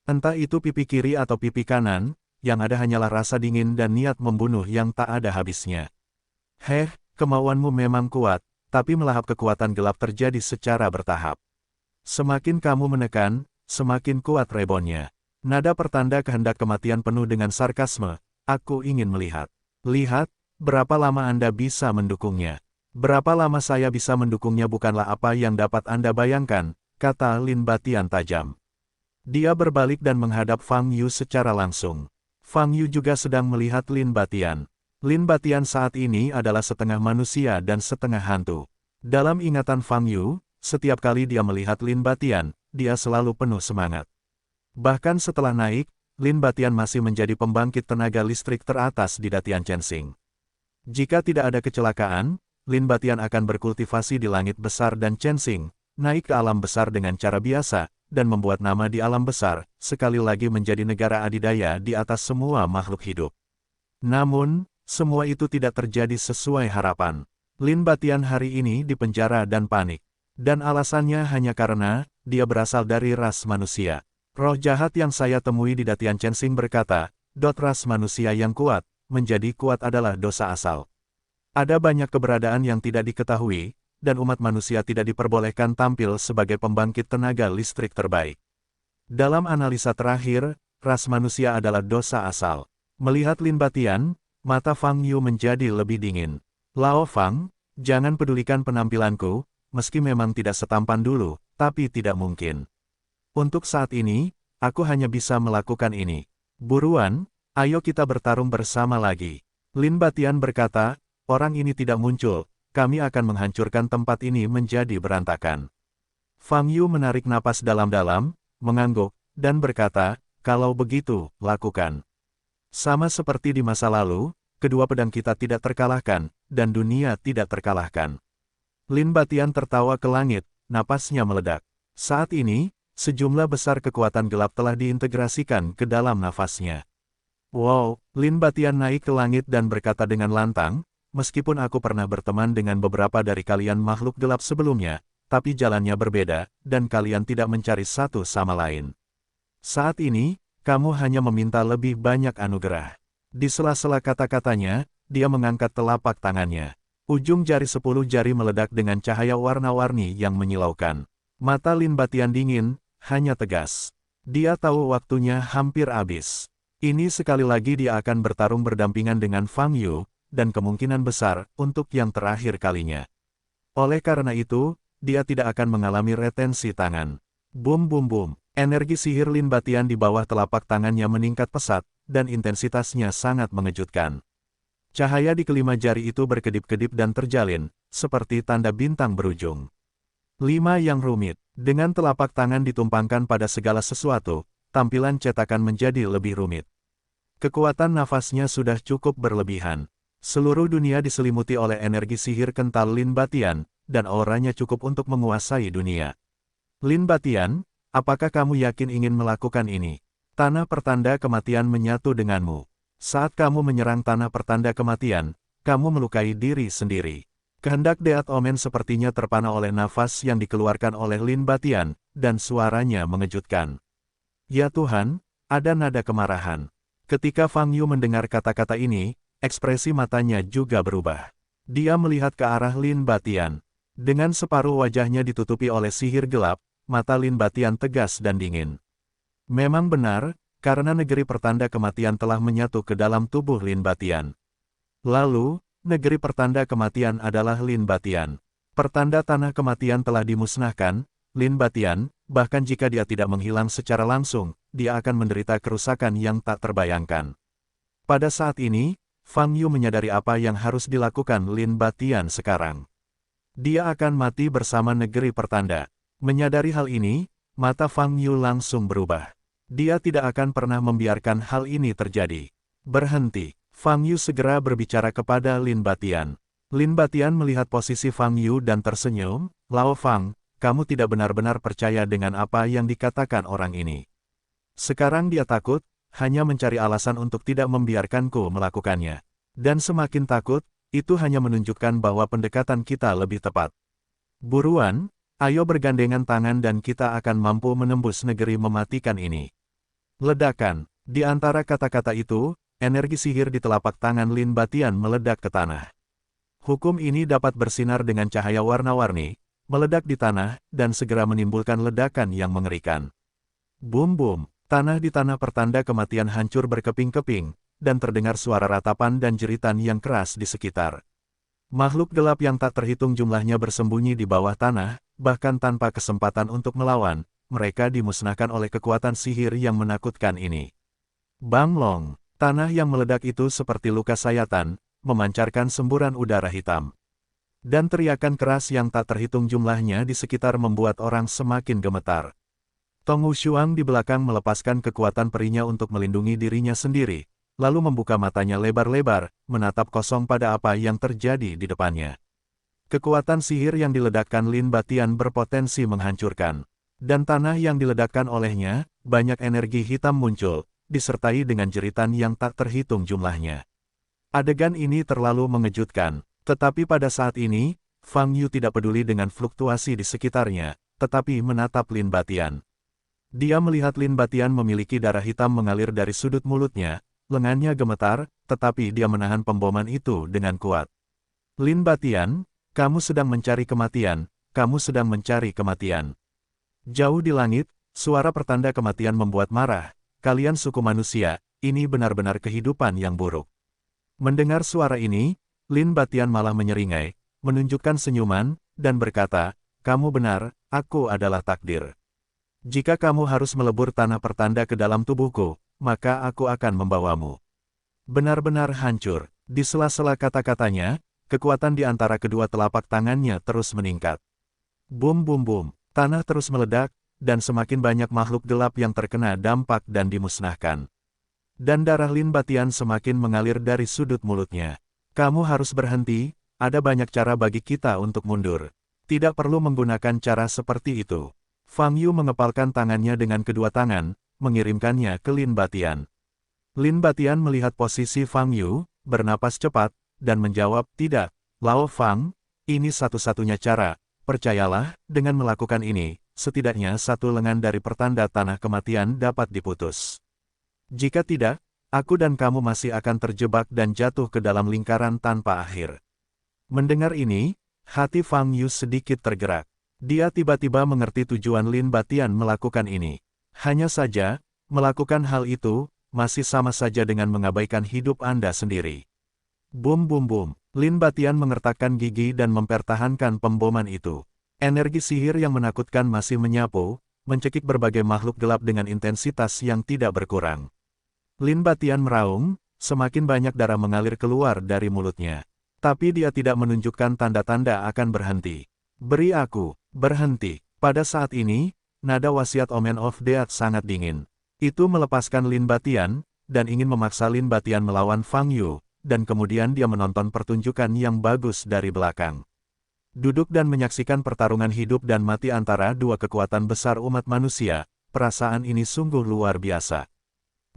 Entah itu pipi kiri atau pipi kanan, yang ada hanyalah rasa dingin dan niat membunuh yang tak ada habisnya. Kemauanmu memang kuat, tapi melahap kekuatan gelap terjadi secara bertahap. Semakin kamu menekan, semakin kuat reboundnya. Nada pertanda kehendak kematian penuh dengan sarkasme, aku ingin melihat. Lihat, berapa lama Anda bisa mendukungnya. Berapa lama saya bisa mendukungnya bukanlah apa yang dapat Anda bayangkan, kata Lin Batian tajam. Dia berbalik dan menghadap Fang Yu secara langsung. Fang Yu juga sedang melihat Lin Batian. Lin Batian saat ini adalah setengah manusia dan setengah hantu. Dalam ingatan Fang Yu, setiap kali dia melihat Lin Batian, dia selalu penuh semangat. Bahkan setelah naik, Lin Batian masih menjadi pembangkit tenaga listrik teratas di Datian Chensing. Jika tidak ada kecelakaan, Lin Batian akan berkultivasi di langit besar dan Chensing, naik ke alam besar dengan cara biasa, dan membuat nama di alam besar, sekali lagi menjadi negara adidaya di atas semua makhluk hidup. Namun, semua itu tidak terjadi sesuai harapan. Lin Batian hari ini dipenjara dan panik. Dan alasannya hanya karena, dia berasal dari ras manusia. Roh jahat yang saya temui di Datian Chensing berkata, ras manusia yang kuat, menjadi kuat adalah dosa asal. Ada banyak keberadaan yang tidak diketahui, dan umat manusia tidak diperbolehkan tampil sebagai pembangkit tenaga listrik terbaik. Dalam analisa terakhir, ras manusia adalah dosa asal. Melihat Lin Batian, mata Fang Yu menjadi lebih dingin. Lao Fang, jangan pedulikan penampilanku, meski memang tidak setampan dulu, tapi tidak mungkin. Untuk saat ini, aku hanya bisa melakukan ini. Buruan, ayo kita bertarung bersama lagi. Lin Batian berkata, orang ini tidak muncul, kami akan menghancurkan tempat ini menjadi berantakan. Fang Yu menarik napas dalam-dalam, mengangguk, dan berkata, kalau begitu, lakukan. Sama seperti di masa lalu, kedua pedang kita tidak terkalahkan, dan dunia tidak terkalahkan. Lin Batian tertawa ke langit, napasnya meledak. Saat ini, sejumlah besar kekuatan gelap telah diintegrasikan ke dalam nafasnya. Wow, Lin Batian naik ke langit dan berkata dengan lantang, meskipun aku pernah berteman dengan beberapa dari kalian makhluk gelap sebelumnya, tapi jalannya berbeda, dan kalian tidak mencari satu sama lain. Saat ini, kamu hanya meminta lebih banyak anugerah. Di sela-sela kata-katanya, dia mengangkat telapak tangannya. Ujung jari 10 jari meledak dengan cahaya warna-warni yang menyilaukan. Mata Lin Batian dingin, hanya tegas. Dia tahu waktunya hampir habis. Ini sekali lagi dia akan bertarung berdampingan dengan Fang Yu, dan kemungkinan besar untuk yang terakhir kalinya. Oleh karena itu, dia tidak akan mengalami retensi tangan. Bum bum bum, energi sihir Lin Batian di bawah telapak tangannya meningkat pesat, dan intensitasnya sangat mengejutkan. Cahaya di kelima jari itu berkedip-kedip dan terjalin, seperti tanda bintang berujung. 5 yang rumit, dengan telapak tangan ditumpangkan pada segala sesuatu, tampilan cetakan menjadi lebih rumit. Kekuatan nafasnya sudah cukup berlebihan. Seluruh dunia diselimuti oleh energi sihir kental Lin Batian, dan auranya cukup untuk menguasai dunia. Lin Batian, apakah kamu yakin ingin melakukan ini? Tanah pertanda kematian menyatu denganmu. Saat kamu menyerang tanah pertanda kematian, kamu melukai diri sendiri. Kehendak Deat Omen sepertinya terpana oleh nafas yang dikeluarkan oleh Lin Batian, dan suaranya mengejutkan. Ya Tuhan, ada nada kemarahan. Ketika Fang Yu mendengar kata-kata ini, ekspresi matanya juga berubah. Dia melihat ke arah Lin Batian. Dengan separuh wajahnya ditutupi oleh sihir gelap, mata Lin Batian tegas dan dingin. Memang benar, karena negeri pertanda kematian telah menyatu ke dalam tubuh Lin Batian. Lalu, negeri pertanda kematian adalah Lin Batian. Pertanda tanah kematian telah dimusnahkan, Lin Batian, bahkan jika dia tidak menghilang secara langsung, dia akan menderita kerusakan yang tak terbayangkan. Pada saat ini, Fang Yu menyadari apa yang harus dilakukan Lin Batian sekarang. Dia akan mati bersama negeri pertanda. Menyadari hal ini, mata Fang Yu langsung berubah. Dia tidak akan pernah membiarkan hal ini terjadi. Berhenti. Fang Yu segera berbicara kepada Lin Batian. Lin Batian melihat posisi Fang Yu dan tersenyum, Lao Fang, kamu tidak benar-benar percaya dengan apa yang dikatakan orang ini. Sekarang dia takut, hanya mencari alasan untuk tidak membiarkanku melakukannya. Dan semakin takut, itu hanya menunjukkan bahwa pendekatan kita lebih tepat. Buruan, ayo bergandengan tangan dan kita akan mampu menembus negeri mematikan ini. Ledakan, di antara kata-kata itu, energi sihir di telapak tangan Lin Batian meledak ke tanah. Hukum ini dapat bersinar dengan cahaya warna-warni, meledak di tanah, dan segera menimbulkan ledakan yang mengerikan. Bum-bum, tanah di tanah pertanda kematian hancur berkeping-keping, dan terdengar suara ratapan dan jeritan yang keras di sekitar. Makhluk gelap yang tak terhitung jumlahnya bersembunyi di bawah tanah, bahkan tanpa kesempatan untuk melawan, mereka dimusnahkan oleh kekuatan sihir yang menakutkan ini. Bang Long. Tanah yang meledak itu seperti luka sayatan, memancarkan semburan udara hitam. Dan teriakan keras yang tak terhitung jumlahnya di sekitar membuat orang semakin gemetar. Tong Wushuang di belakang melepaskan kekuatan perinya untuk melindungi dirinya sendiri, lalu membuka matanya lebar-lebar, menatap kosong pada apa yang terjadi di depannya. Kekuatan sihir yang diledakkan Lin Batian berpotensi menghancurkan. Dan tanah yang diledakkan olehnya, banyak energi hitam muncul, disertai dengan jeritan yang tak terhitung jumlahnya. Adegan ini terlalu mengejutkan, tetapi pada saat ini, Fang Yu tidak peduli dengan fluktuasi di sekitarnya, tetapi menatap Lin Batian. Dia melihat Lin Batian memiliki darah hitam mengalir dari sudut mulutnya, lengannya gemetar, tetapi dia menahan pemboman itu dengan kuat. Lin Batian, kamu sedang mencari kematian, kamu sedang mencari kematian. Jauh di langit, suara pertanda kematian membuat marah, kalian suku manusia, ini benar-benar kehidupan yang buruk. Mendengar suara ini, Lin Batian malah menyeringai, menunjukkan senyuman, dan berkata, kamu benar, aku adalah takdir. Jika kamu harus melebur tanah pertanda ke dalam tubuhku, maka aku akan membawamu. Benar-benar hancur. Di sela-sela kata-katanya, kekuatan di antara kedua telapak tangannya terus meningkat. Bum bum bum, tanah terus meledak, dan semakin banyak makhluk gelap yang terkena dampak dan dimusnahkan. Dan darah Lin Batian semakin mengalir dari sudut mulutnya. Kamu harus berhenti, ada banyak cara bagi kita untuk mundur. Tidak perlu menggunakan cara seperti itu. Fang Yu mengepalkan tangannya dengan kedua tangan, mengirimkannya ke Lin Batian. Lin Batian melihat posisi Fang Yu, bernapas cepat, dan menjawab, tidak, Lao Fang, ini satu-satunya cara, percayalah, dengan melakukan ini, setidaknya satu lengan dari pertanda tanah kematian dapat diputus. Jika tidak, aku dan kamu masih akan terjebak dan jatuh ke dalam lingkaran tanpa akhir. Mendengar ini, hati Fang Yu sedikit tergerak. Dia tiba-tiba mengerti tujuan Lin Batian melakukan ini. Hanya saja, melakukan hal itu, masih sama saja dengan mengabaikan hidup Anda sendiri. Bum bum bum, Lin Batian mengertakkan gigi dan mempertahankan pemboman itu. Energi sihir yang menakutkan masih menyapu, mencekik berbagai makhluk gelap dengan intensitas yang tidak berkurang. Lin Batian meraung, semakin banyak darah mengalir keluar dari mulutnya. Tapi dia tidak menunjukkan tanda-tanda akan berhenti. Beri aku, berhenti. Pada saat ini, nada wasiat Omen of Death sangat dingin. Itu melepaskan Lin Batian, dan ingin memaksa Lin Batian melawan Fang Yu, dan kemudian dia menonton pertunjukan yang bagus dari belakang. Duduk dan menyaksikan pertarungan hidup dan mati antara dua kekuatan besar umat manusia, perasaan ini sungguh luar biasa.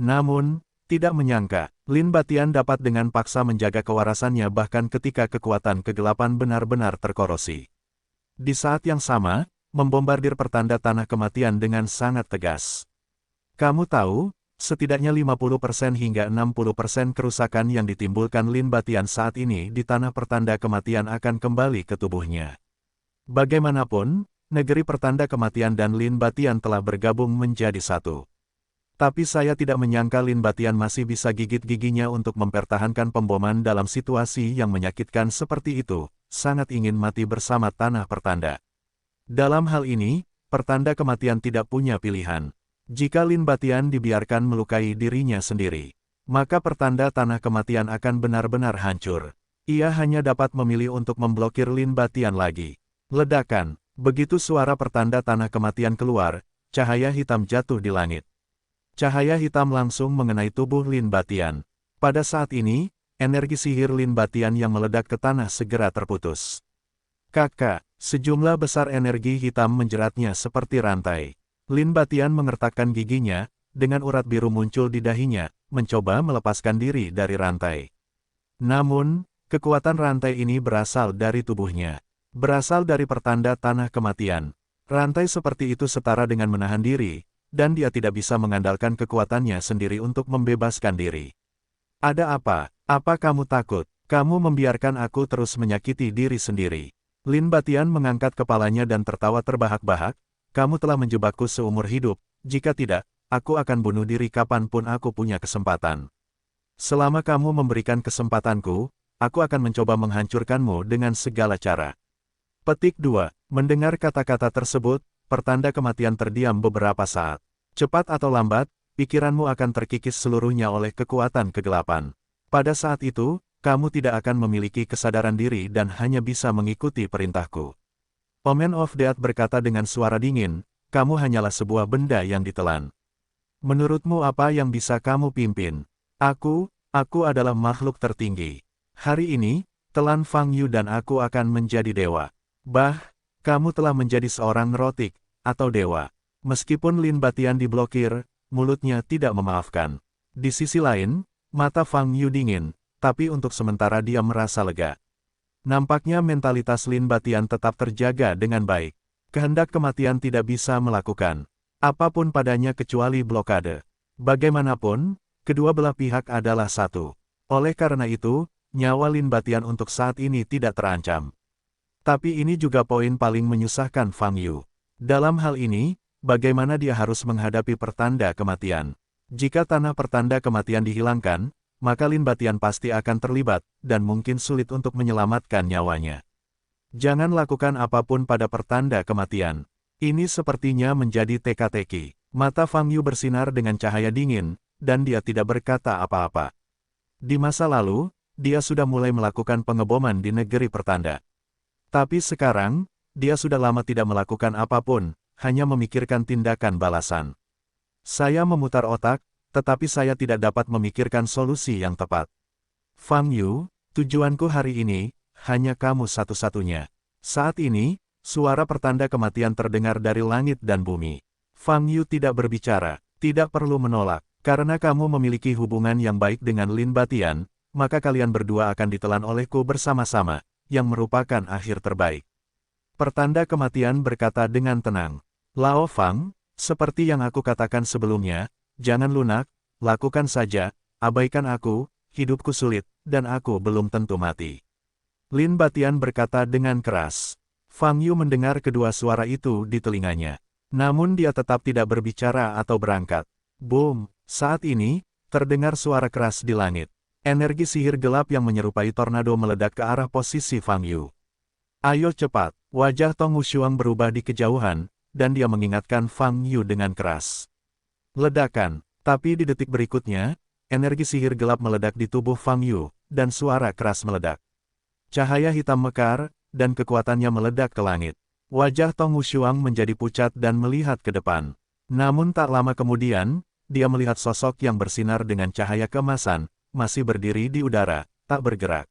Namun, tidak menyangka, Lin Batian dapat dengan paksa menjaga kewarasannya bahkan ketika kekuatan kegelapan benar-benar terkorosi. Di saat yang sama, membombardir pertanda tanah kematian dengan sangat tegas. Kamu tahu, setidaknya 50% hingga 60% kerusakan yang ditimbulkan Lin Batian saat ini di tanah pertanda kematian akan kembali ke tubuhnya. Bagaimanapun, negeri pertanda kematian dan Lin Batian telah bergabung menjadi satu. Tapi saya tidak menyangka Lin Batian masih bisa gigit giginya untuk mempertahankan pemboman dalam situasi yang menyakitkan seperti itu. Sangat ingin mati bersama tanah pertanda. Dalam hal ini, pertanda kematian tidak punya pilihan. Jika Lin Batian dibiarkan melukai dirinya sendiri, maka pertanda tanah kematian akan benar-benar hancur. Ia hanya dapat memilih untuk memblokir Lin Batian lagi. Ledakan, begitu suara pertanda tanah kematian keluar, cahaya hitam jatuh di langit. Cahaya hitam langsung mengenai tubuh Lin Batian. Pada saat ini, energi sihir Lin Batian yang meledak ke tanah segera terputus. Kakak, sejumlah besar energi hitam menjeratnya seperti rantai. Lin Batian mengertakkan giginya, dengan urat biru muncul di dahinya, mencoba melepaskan diri dari rantai. Namun, kekuatan rantai ini berasal dari tubuhnya. Berasal dari pertanda tanah kematian. Rantai seperti itu setara dengan menahan diri, dan dia tidak bisa mengandalkan kekuatannya sendiri untuk membebaskan diri. Ada apa? Apa kamu takut? Kamu membiarkan aku terus menyakiti diri sendiri. Lin Batian mengangkat kepalanya dan tertawa terbahak-bahak. Kamu telah menjebakku seumur hidup, jika tidak, aku akan bunuh diri kapanpun aku punya kesempatan. Selama kamu memberikan kesempatanku, aku akan mencoba menghancurkanmu dengan segala cara. Petik 2. Mendengar kata-kata tersebut, pertanda kematian terdiam beberapa saat. Cepat atau lambat, pikiranmu akan terkikis seluruhnya oleh kekuatan kegelapan. Pada saat itu, kamu tidak akan memiliki kesadaran diri dan hanya bisa mengikuti perintahku. Omen of Death berkata dengan suara dingin, kamu hanyalah sebuah benda yang ditelan. Menurutmu apa yang bisa kamu pimpin? Aku adalah makhluk tertinggi. Hari ini, telan Fang Yu dan aku akan menjadi dewa. Kamu telah menjadi seorang neurotik, atau dewa. Meskipun Lin Batian diblokir, mulutnya tidak memaafkan. Di sisi lain, mata Fang Yu dingin, tapi untuk sementara dia merasa lega. Nampaknya mentalitas Lin Batian tetap terjaga dengan baik. Kehendak kematian tidak bisa melakukan apapun padanya kecuali blokade. Bagaimanapun, kedua belah pihak adalah satu. Oleh karena itu, nyawa Lin Batian untuk saat ini tidak terancam. Tapi ini juga poin paling menyusahkan Fang Yu. Dalam hal ini, bagaimana dia harus menghadapi pertanda kematian? Jika tanah pertanda kematian dihilangkan, maka Lin Batian pasti akan terlibat, dan mungkin sulit untuk menyelamatkan nyawanya. Jangan lakukan apapun pada pertanda kematian. Ini sepertinya menjadi teka-teki. Mata Fang Yu bersinar dengan cahaya dingin, dan dia tidak berkata apa-apa. Di masa lalu, dia sudah mulai melakukan pengeboman di negeri pertanda. Tapi sekarang, dia sudah lama tidak melakukan apapun, hanya memikirkan tindakan balasan. Saya memutar otak, tetapi saya tidak dapat memikirkan solusi yang tepat. Fang Yu, tujuanku hari ini, hanya kamu satu-satunya. Saat ini, suara pertanda kematian terdengar dari langit dan bumi. Fang Yu tidak berbicara, tidak perlu menolak. Karena kamu memiliki hubungan yang baik dengan Lin Batian, maka kalian berdua akan ditelan olehku bersama-sama, yang merupakan akhir terbaik. Pertanda kematian berkata dengan tenang. Lao Fang, seperti yang aku katakan sebelumnya, jangan lunak, lakukan saja, abaikan aku, hidupku sulit, dan aku belum tentu mati. Lin Batian berkata dengan keras. Fang Yu mendengar kedua suara itu di telinganya. Namun dia tetap tidak berbicara atau berangkat. Boom! Saat ini, terdengar suara keras di langit. Energi sihir gelap yang menyerupai tornado meledak ke arah posisi Fang Yu. Ayo cepat! Wajah Tong Wushuang berubah di kejauhan, dan dia mengingatkan Fang Yu dengan keras. Ledakan! Tapi di detik berikutnya, energi sihir gelap meledak di tubuh Fang Yu, dan suara keras meledak. Cahaya hitam mekar, dan kekuatannya meledak ke langit. Wajah Tong Wushuang menjadi pucat dan melihat ke depan. Namun tak lama kemudian, dia melihat sosok yang bersinar dengan cahaya keemasan, masih berdiri di udara, tak bergerak.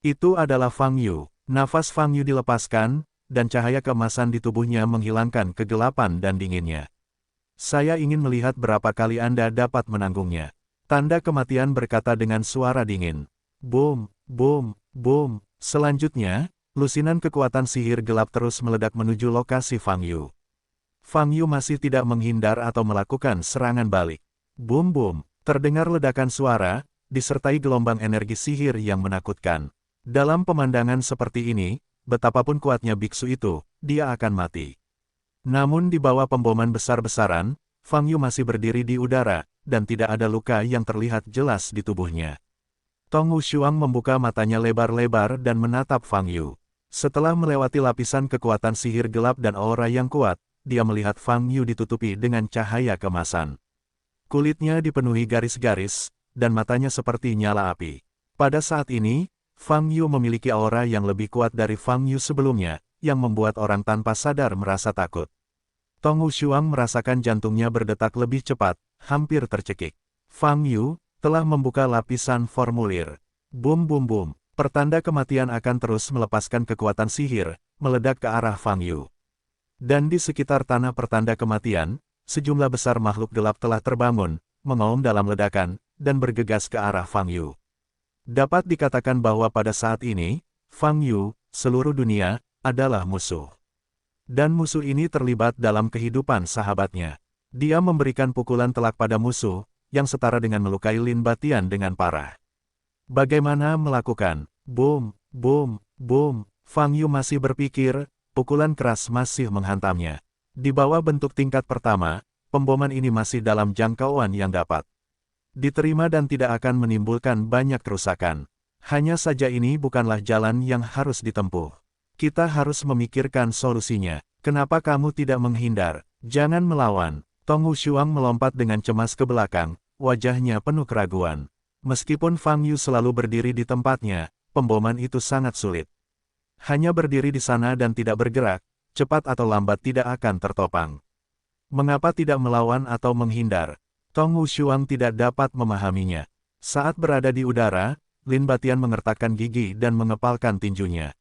Itu adalah Fang Yu. Nafas Fang Yu dilepaskan, dan cahaya keemasan di tubuhnya menghilangkan kegelapan dan dinginnya. Saya ingin melihat berapa kali Anda dapat menanggungnya. Tanda kematian berkata dengan suara dingin. Boom, boom, boom. Selanjutnya, lusinan kekuatan sihir gelap terus meledak menuju lokasi Fang Yu. Fang Yu masih tidak menghindar atau melakukan serangan balik. Boom boom, terdengar ledakan suara, disertai gelombang energi sihir yang menakutkan. Dalam pemandangan seperti ini, betapapun kuatnya biksu itu, dia akan mati. Namun di bawah pemboman besar-besaran, Fang Yu masih berdiri di udara, dan tidak ada luka yang terlihat jelas di tubuhnya. Tong Wushuang membuka matanya lebar-lebar dan menatap Fang Yu. Setelah melewati lapisan kekuatan sihir gelap dan aura yang kuat, dia melihat Fang Yu ditutupi dengan cahaya kemasan. Kulitnya dipenuhi garis-garis, dan matanya seperti nyala api. Pada saat ini, Fang Yu memiliki aura yang lebih kuat dari Fang Yu sebelumnya, yang membuat orang tanpa sadar merasa takut. Tong Wushuang merasakan jantungnya berdetak lebih cepat, hampir tercekik. Fang Yu telah membuka lapisan formulir. Boom boom boom, pertanda kematian akan terus melepaskan kekuatan sihir, meledak ke arah Fang Yu. Dan di sekitar tanah pertanda kematian, sejumlah besar makhluk gelap telah terbangun, mengaum dalam ledakan, dan bergegas ke arah Fang Yu. Dapat dikatakan bahwa pada saat ini, Fang Yu, seluruh dunia, adalah musuh. Dan musuh ini terlibat dalam kehidupan sahabatnya. Dia memberikan pukulan telak pada musuh, yang setara dengan melukai Lin Batian dengan parah. Bagaimana melakukan? Boom, boom, boom. Fang Yu masih berpikir, pukulan keras masih menghantamnya. Di bawah bentuk tingkat pertama, pemboman ini masih dalam jangkauan yang dapat diterima dan tidak akan menimbulkan banyak kerusakan. Hanya saja ini bukanlah jalan yang harus ditempuh. Kita harus memikirkan solusinya. Kenapa kamu tidak menghindar? Jangan melawan. Tong Wushuang melompat dengan cemas ke belakang, wajahnya penuh keraguan. Meskipun Fang Yu selalu berdiri di tempatnya, pemboman itu sangat sulit. Hanya berdiri di sana dan tidak bergerak, cepat atau lambat tidak akan tertopang. Mengapa tidak melawan atau menghindar? Tong Wushuang tidak dapat memahaminya. Saat berada di udara, Lin Batian mengertakkan gigi dan mengepalkan tinjunya.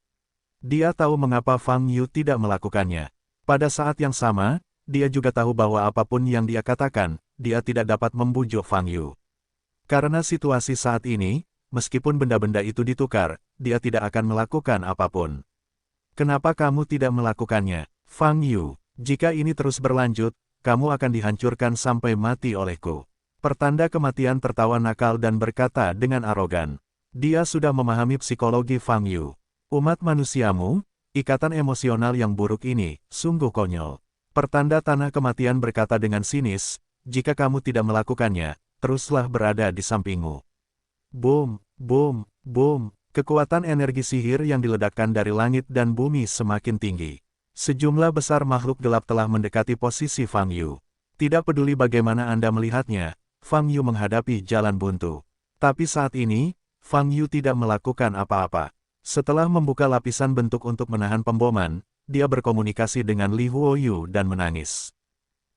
Dia tahu mengapa Fang Yu tidak melakukannya. Pada saat yang sama, dia juga tahu bahwa apapun yang dia katakan, dia tidak dapat membujuk Fang Yu. Karena situasi saat ini, meskipun benda-benda itu ditukar, dia tidak akan melakukan apapun. Kenapa kamu tidak melakukannya, Fang Yu? Jika ini terus berlanjut, kamu akan dihancurkan sampai mati olehku. Pertanda kematian tertawa nakal dan berkata dengan arogan. Dia sudah memahami psikologi Fang Yu. Umat manusiamu, ikatan emosional yang buruk ini, sungguh konyol. Pertanda tanah kematian berkata dengan sinis, jika kamu tidak melakukannya, teruslah berada di sampingmu. Boom, boom, boom, kekuatan energi sihir yang diledakkan dari langit dan bumi semakin tinggi. Sejumlah besar makhluk gelap telah mendekati posisi Fang Yu. Tidak peduli bagaimana Anda melihatnya, Fang Yu menghadapi jalan buntu. Tapi saat ini, Fang Yu tidak melakukan apa-apa. Setelah membuka lapisan bentuk untuk menahan pemboman, dia berkomunikasi dengan Li Huoyu dan menangis.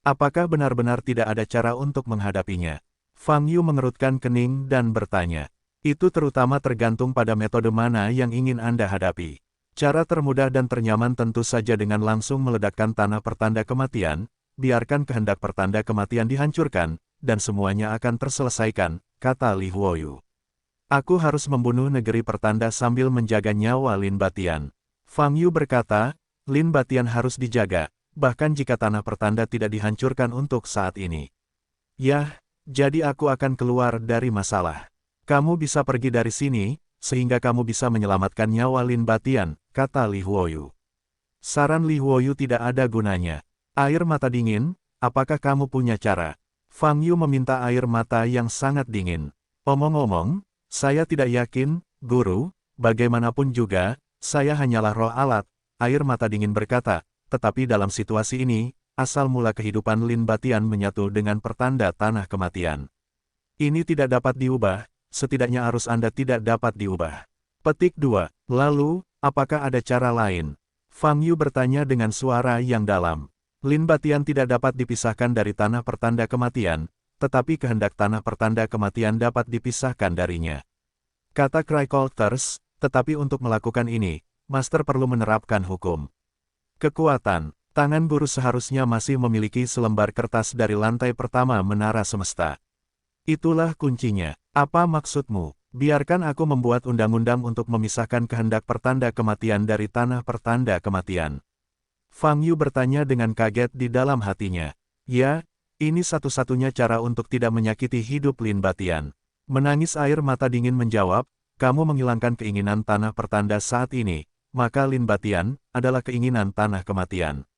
Apakah benar-benar tidak ada cara untuk menghadapinya? Fang Yu mengerutkan kening dan bertanya. Itu terutama tergantung pada metode mana yang ingin Anda hadapi. Cara termudah dan ternyaman tentu saja dengan langsung meledakkan tanah pertanda kematian, biarkan kehendak pertanda kematian dihancurkan, dan semuanya akan terselesaikan, kata Li Huoyu. Aku harus membunuh negeri pertanda sambil menjaga nyawa Lin Batian. Fang Yu berkata, Lin Batian harus dijaga, bahkan jika tanah pertanda tidak dihancurkan untuk saat ini. Yah, jadi aku akan keluar dari masalah. Kamu bisa pergi dari sini, sehingga kamu bisa menyelamatkan nyawa Lin Batian, kata Li Huoyu. Saran Li Huoyu tidak ada gunanya. Air mata dingin, apakah kamu punya cara? Fang Yu meminta air mata yang sangat dingin. Omong-omong, saya tidak yakin, Guru, bagaimanapun juga, saya hanyalah roh alat, air mata dingin berkata, tetapi dalam situasi ini, asal mula kehidupan Lin Batian menyatu dengan pertanda tanah kematian. Ini tidak dapat diubah, setidaknya arus Anda tidak dapat diubah. Petik 2. Lalu, apakah ada cara lain? Fang Yu bertanya dengan suara yang dalam. Lin Batian tidak dapat dipisahkan dari tanah pertanda kematian, tetapi kehendak tanah pertanda kematian dapat dipisahkan darinya. Kata Crycolters, tetapi untuk melakukan ini, Master perlu menerapkan hukum. Kekuatan, tangan guru seharusnya masih memiliki selembar kertas dari lantai pertama menara semesta. Itulah kuncinya. Apa maksudmu? Biarkan aku membuat undang-undang untuk memisahkan kehendak pertanda kematian dari tanah pertanda kematian. Fang Yu bertanya dengan kaget di dalam hatinya. Ya, ini satu-satunya cara untuk tidak menyakiti hidup Lin Batian. Menangis air mata dingin menjawab, kamu menghilangkan keinginan tanah pertanda saat ini, maka Lin Batian adalah keinginan tanah kematian.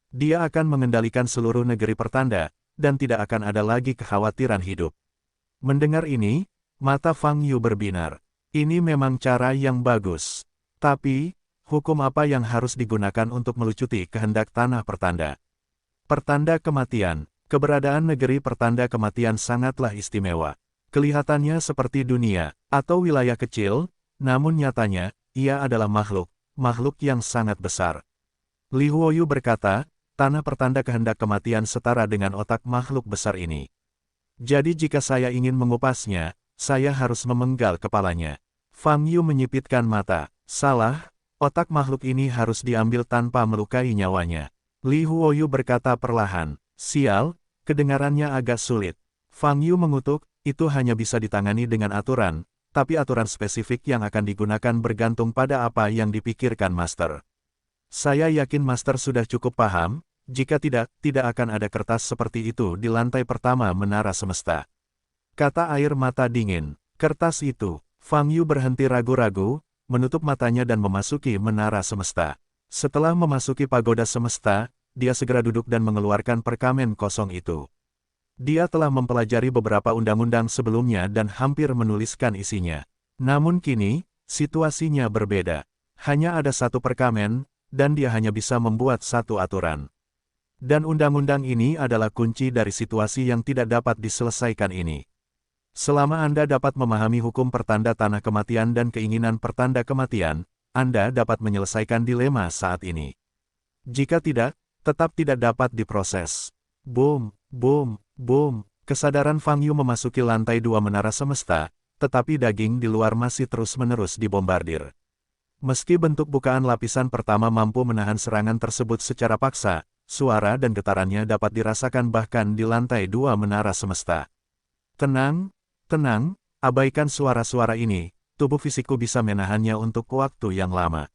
Dia akan mengendalikan seluruh negeri pertanda, dan tidak akan ada lagi kekhawatiran hidup. Mendengar ini, mata Fang Yu berbinar. Ini memang cara yang bagus. Tapi, hukum apa yang harus digunakan untuk melucuti kehendak tanah pertanda? Pertanda kematian. Keberadaan negeri pertanda kematian sangatlah istimewa. Kelihatannya seperti dunia, atau wilayah kecil, namun nyatanya, ia adalah makhluk yang sangat besar. Li Huoyu berkata, tanah pertanda kehendak kematian setara dengan otak makhluk besar ini. Jadi jika saya ingin mengupasnya, saya harus memenggal kepalanya. Fang Yu menyipitkan mata. Salah, otak makhluk ini harus diambil tanpa melukai nyawanya. Li Huoyu berkata perlahan. Sial, kedengarannya agak sulit. Fang Yu mengutuk, itu hanya bisa ditangani dengan aturan, tapi aturan spesifik yang akan digunakan bergantung pada apa yang dipikirkan Master. Saya yakin Master sudah cukup paham, jika tidak akan ada kertas seperti itu di lantai pertama menara semesta. Kata air mata dingin, kertas itu. Fang Yu berhenti ragu-ragu, menutup matanya dan memasuki menara semesta. Setelah memasuki pagoda semesta, dia segera duduk dan mengeluarkan perkamen kosong itu. Dia telah mempelajari beberapa undang-undang sebelumnya dan hampir menuliskan isinya. Namun kini, situasinya berbeda. Hanya ada satu perkamen, dan dia hanya bisa membuat satu aturan. Dan undang-undang ini adalah kunci dari situasi yang tidak dapat diselesaikan ini. Selama Anda dapat memahami hukum pertanda tanah kematian dan keinginan pertanda kematian, Anda dapat menyelesaikan dilema saat ini. Jika tidak, tetap tidak dapat diproses. Boom, boom, boom. Kesadaran Fang Yu memasuki lantai 2 menara semesta, tetapi daging di luar masih terus-menerus dibombardir. Meski bentuk bukaan lapisan pertama mampu menahan serangan tersebut secara paksa, suara dan getarannya dapat dirasakan bahkan di lantai 2 menara semesta. Tenang, tenang, abaikan suara-suara ini, tubuh fisikku bisa menahannya untuk waktu yang lama.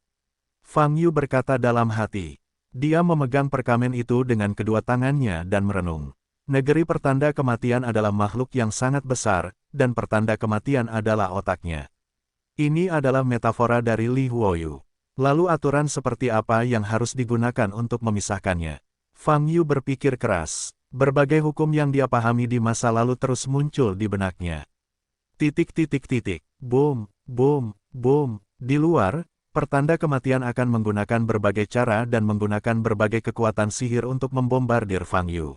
Fang Yu berkata dalam hati. Dia memegang perkamen itu dengan kedua tangannya dan merenung. Negeri pertanda kematian adalah makhluk yang sangat besar, dan pertanda kematian adalah otaknya. Ini adalah metafora dari Li Huoyu. Lalu aturan seperti apa yang harus digunakan untuk memisahkannya? Fang Yu berpikir keras. Berbagai hukum yang dia pahami di masa lalu terus muncul di benaknya. Boom, boom, boom. Di luar, pertanda kematian akan menggunakan berbagai cara dan menggunakan berbagai kekuatan sihir untuk membombardir Fang Yu.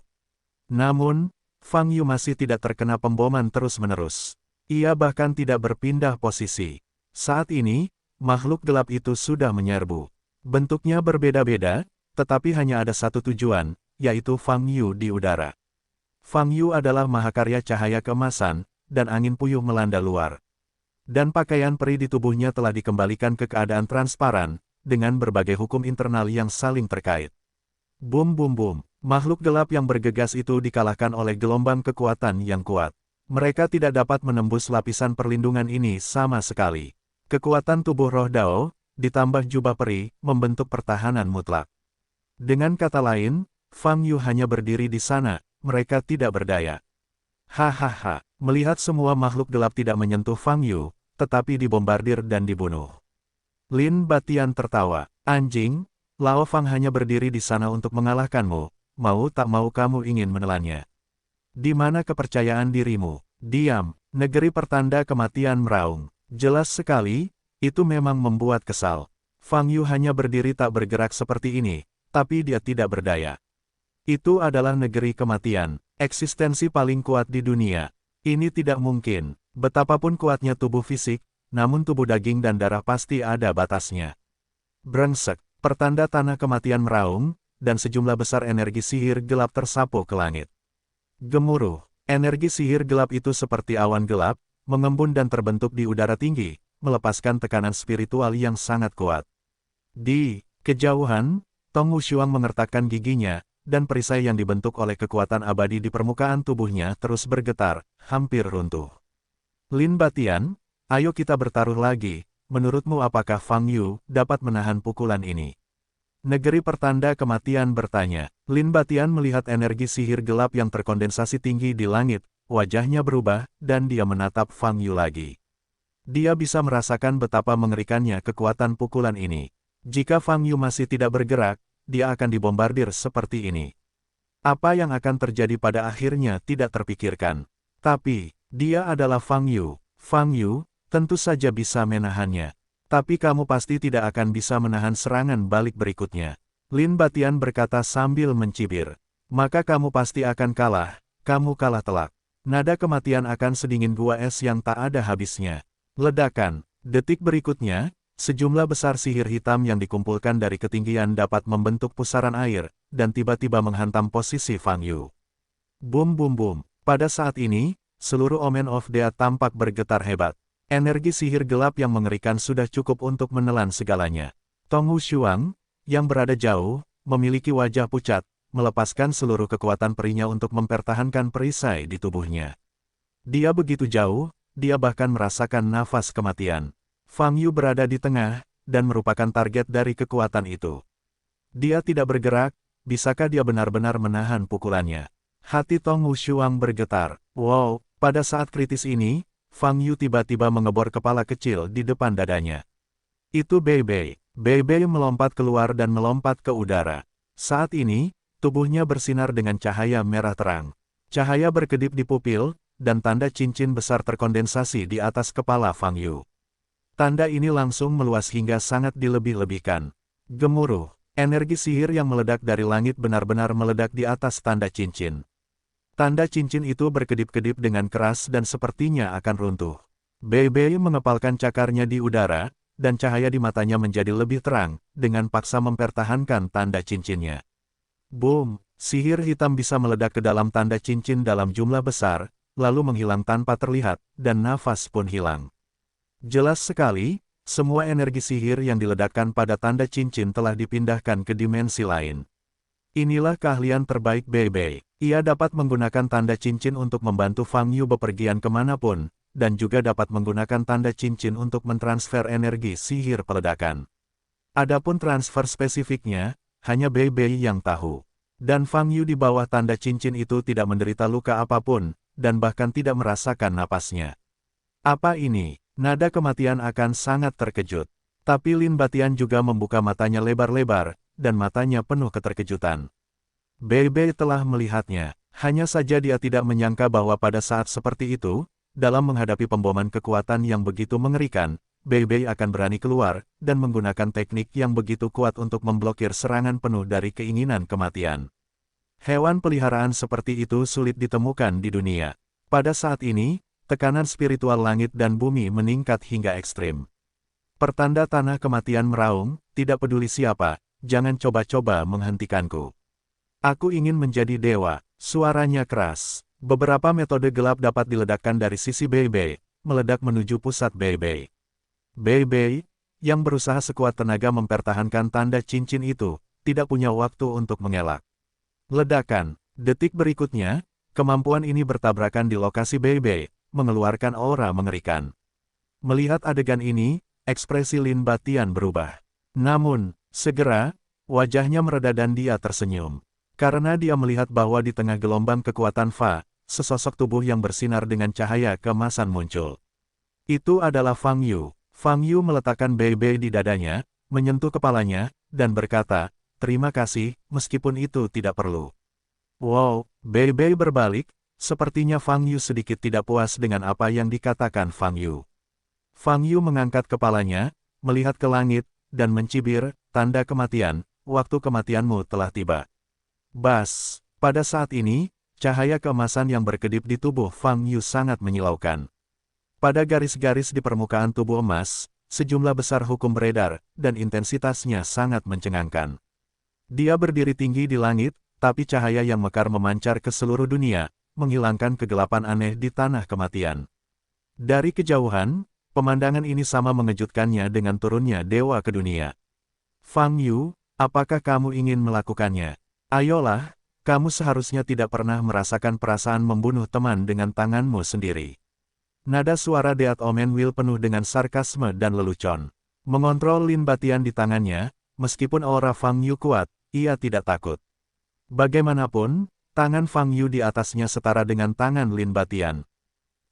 Namun, Fang Yu masih tidak terkena pemboman terus-menerus. Ia bahkan tidak berpindah posisi. Saat ini, makhluk gelap itu sudah menyerbu. Bentuknya berbeda-beda, tetapi hanya ada satu tujuan, yaitu Fang Yu di udara. Fang Yu adalah mahakarya cahaya keemasan, dan angin puyuh melanda luar. Dan pakaian peri di tubuhnya telah dikembalikan ke keadaan transparan, dengan berbagai hukum internal yang saling terkait. Boom boom boom, makhluk gelap yang bergegas itu dikalahkan oleh gelombang kekuatan yang kuat. Mereka tidak dapat menembus lapisan perlindungan ini sama sekali. Kekuatan tubuh roh Dao, ditambah jubah peri, membentuk pertahanan mutlak. Dengan kata lain, Fang Yu hanya berdiri di sana, mereka tidak berdaya. Hahaha, melihat semua makhluk gelap tidak menyentuh Fang Yu, tetapi dibombardir dan dibunuh. Lin Batian tertawa. Anjing, Lao Fang hanya berdiri di sana untuk mengalahkanmu, mau tak mau kamu ingin menelannya. Di mana kepercayaan dirimu? Diam, negeri pertanda kematian meraung. Jelas sekali, itu memang membuat kesal. Fang Yu hanya berdiri tak bergerak seperti ini, tapi dia tidak berdaya. Itu adalah negeri kematian, eksistensi paling kuat di dunia. Ini tidak mungkin. Betapapun kuatnya tubuh fisik, namun tubuh daging dan darah pasti ada batasnya. Brengsek, pertanda tanah kematian meraung, dan sejumlah besar energi sihir gelap tersapu ke langit. Gemuruh, energi sihir gelap itu seperti awan gelap, mengembun dan terbentuk di udara tinggi, melepaskan tekanan spiritual yang sangat kuat. Di kejauhan, Tong Wushuang mengertakkan giginya, dan perisai yang dibentuk oleh kekuatan abadi di permukaan tubuhnya terus bergetar, hampir runtuh. Lin Batian, ayo kita bertaruh lagi, menurutmu apakah Fang Yu dapat menahan pukulan ini? Negeri pertanda kematian bertanya. Lin Batian melihat energi sihir gelap yang terkondensasi tinggi di langit, wajahnya berubah, dan dia menatap Fang Yu lagi. Dia bisa merasakan betapa mengerikannya kekuatan pukulan ini. Jika Fang Yu masih tidak bergerak, dia akan dibombardir seperti ini. Apa yang akan terjadi pada akhirnya tidak terpikirkan. Tapi, dia adalah Fang Yu. Fang Yu, tentu saja bisa menahannya. Tapi kamu pasti tidak akan bisa menahan serangan balik berikutnya. Lin Batian berkata sambil mencibir. Maka kamu pasti akan kalah, kamu kalah telak. Nada kematian akan sedingin gua es yang tak ada habisnya. Ledakan, detik berikutnya, sejumlah besar sihir hitam yang dikumpulkan dari ketinggian dapat membentuk pusaran air, dan tiba-tiba menghantam posisi Fang Yu. Boom boom boom, pada saat ini, seluruh Omen of Death tampak bergetar hebat. Energi sihir gelap yang mengerikan sudah cukup untuk menelan segalanya. Tong Wushuang, yang berada jauh, memiliki wajah pucat, melepaskan seluruh kekuatan perinya untuk mempertahankan perisai di tubuhnya. Dia begitu jauh, dia bahkan merasakan nafas kematian. Fang Yu berada di tengah, dan merupakan target dari kekuatan itu. Dia tidak bergerak, bisakah dia benar-benar menahan pukulannya? Hati Tong Wushuang bergetar. Wow, pada saat kritis ini, Fang Yu tiba-tiba mengebor kepala kecil di depan dadanya. Itu Bei Bei. Bei Bei melompat keluar dan melompat ke udara. Saat ini, tubuhnya bersinar dengan cahaya merah terang. Cahaya berkedip di pupil, dan tanda cincin besar terkondensasi di atas kepala Fang Yu. Tanda ini langsung meluas hingga sangat dilebih-lebihkan. Gemuruh, energi sihir yang meledak dari langit benar-benar meledak di atas tanda cincin. Tanda cincin itu berkedip-kedip dengan keras dan sepertinya akan runtuh. Bei Bei mengepalkan cakarnya di udara, dan cahaya di matanya menjadi lebih terang, dengan paksa mempertahankan tanda cincinnya. Boom, Sihir hitam bisa meledak ke dalam tanda cincin dalam jumlah besar, lalu menghilang tanpa terlihat, dan nafas pun hilang. Jelas sekali, semua energi sihir yang diledakkan pada tanda cincin telah dipindahkan ke dimensi lain. Inilah keahlian terbaik Bei Bei. Ia dapat menggunakan tanda cincin untuk membantu Fang Yu bepergian kemanapun, dan juga dapat menggunakan tanda cincin untuk mentransfer energi sihir peledakan. Adapun transfer spesifiknya, hanya Bei Bei yang tahu. Dan Fang Yu di bawah tanda cincin itu tidak menderita luka apapun, dan bahkan tidak merasakan napasnya. Apa ini? Nada kematian akan sangat terkejut. Tapi Lin Batian juga membuka matanya lebar-lebar, dan matanya penuh keterkejutan. Bei Bei telah melihatnya, hanya saja dia tidak menyangka bahwa pada saat seperti itu, dalam menghadapi pemboman kekuatan yang begitu mengerikan, Bei Bei akan berani keluar, dan menggunakan teknik yang begitu kuat untuk memblokir serangan penuh dari keinginan kematian. Hewan peliharaan seperti itu sulit ditemukan di dunia. Pada saat ini, tekanan spiritual langit dan bumi meningkat hingga ekstrim. Pertanda tanah kematian meraung, tidak peduli siapa, jangan coba-coba menghentikanku. Aku ingin menjadi dewa, suaranya keras. Beberapa metode gelap dapat diledakkan dari sisi Bei Bei, meledak menuju pusat Bei Bei. Bei Bei, yang berusaha sekuat tenaga mempertahankan tanda cincin itu, tidak punya waktu untuk mengelak. Ledakan. Detik berikutnya, kemampuan ini bertabrakan di lokasi Bei Bei, mengeluarkan aura mengerikan. Melihat adegan ini, ekspresi Lin Batian berubah. Namun, segera, wajahnya mereda dan dia tersenyum. Karena dia melihat bahwa di tengah gelombang kekuatan Fa, sesosok tubuh yang bersinar dengan cahaya keemasan muncul. Itu adalah Fang Yu. Fang Yu meletakkan Bei Bei di dadanya, menyentuh kepalanya, dan berkata, "Terima kasih, meskipun itu tidak perlu." Wow, Bei Bei berbalik, sepertinya Fang Yu sedikit tidak puas dengan apa yang dikatakan Fang Yu. Fang Yu mengangkat kepalanya, melihat ke langit, dan mencibir, "Tanda kematian, waktu kematianmu telah tiba." Bas, pada saat ini, cahaya keemasan yang berkedip di tubuh Fang Yu sangat menyilaukan. Pada garis-garis di permukaan tubuh emas, sejumlah besar hukum beredar, dan intensitasnya sangat mencengangkan. Dia berdiri tinggi di langit, tapi cahaya yang mekar memancar ke seluruh dunia, menghilangkan kegelapan aneh di tanah kematian. Dari kejauhan, pemandangan ini sama mengejutkannya dengan turunnya dewa ke dunia. Fang Yu, apakah kamu ingin melakukannya? Ayolah, kamu seharusnya tidak pernah merasakan perasaan membunuh teman dengan tanganmu sendiri. Nada suara Deat Omen Will penuh dengan sarkasme dan lelucon. Mengontrol Lin Batian di tangannya, meskipun aura Fang Yu kuat, ia tidak takut. Bagaimanapun, tangan Fang Yu di atasnya setara dengan tangan Lin Batian.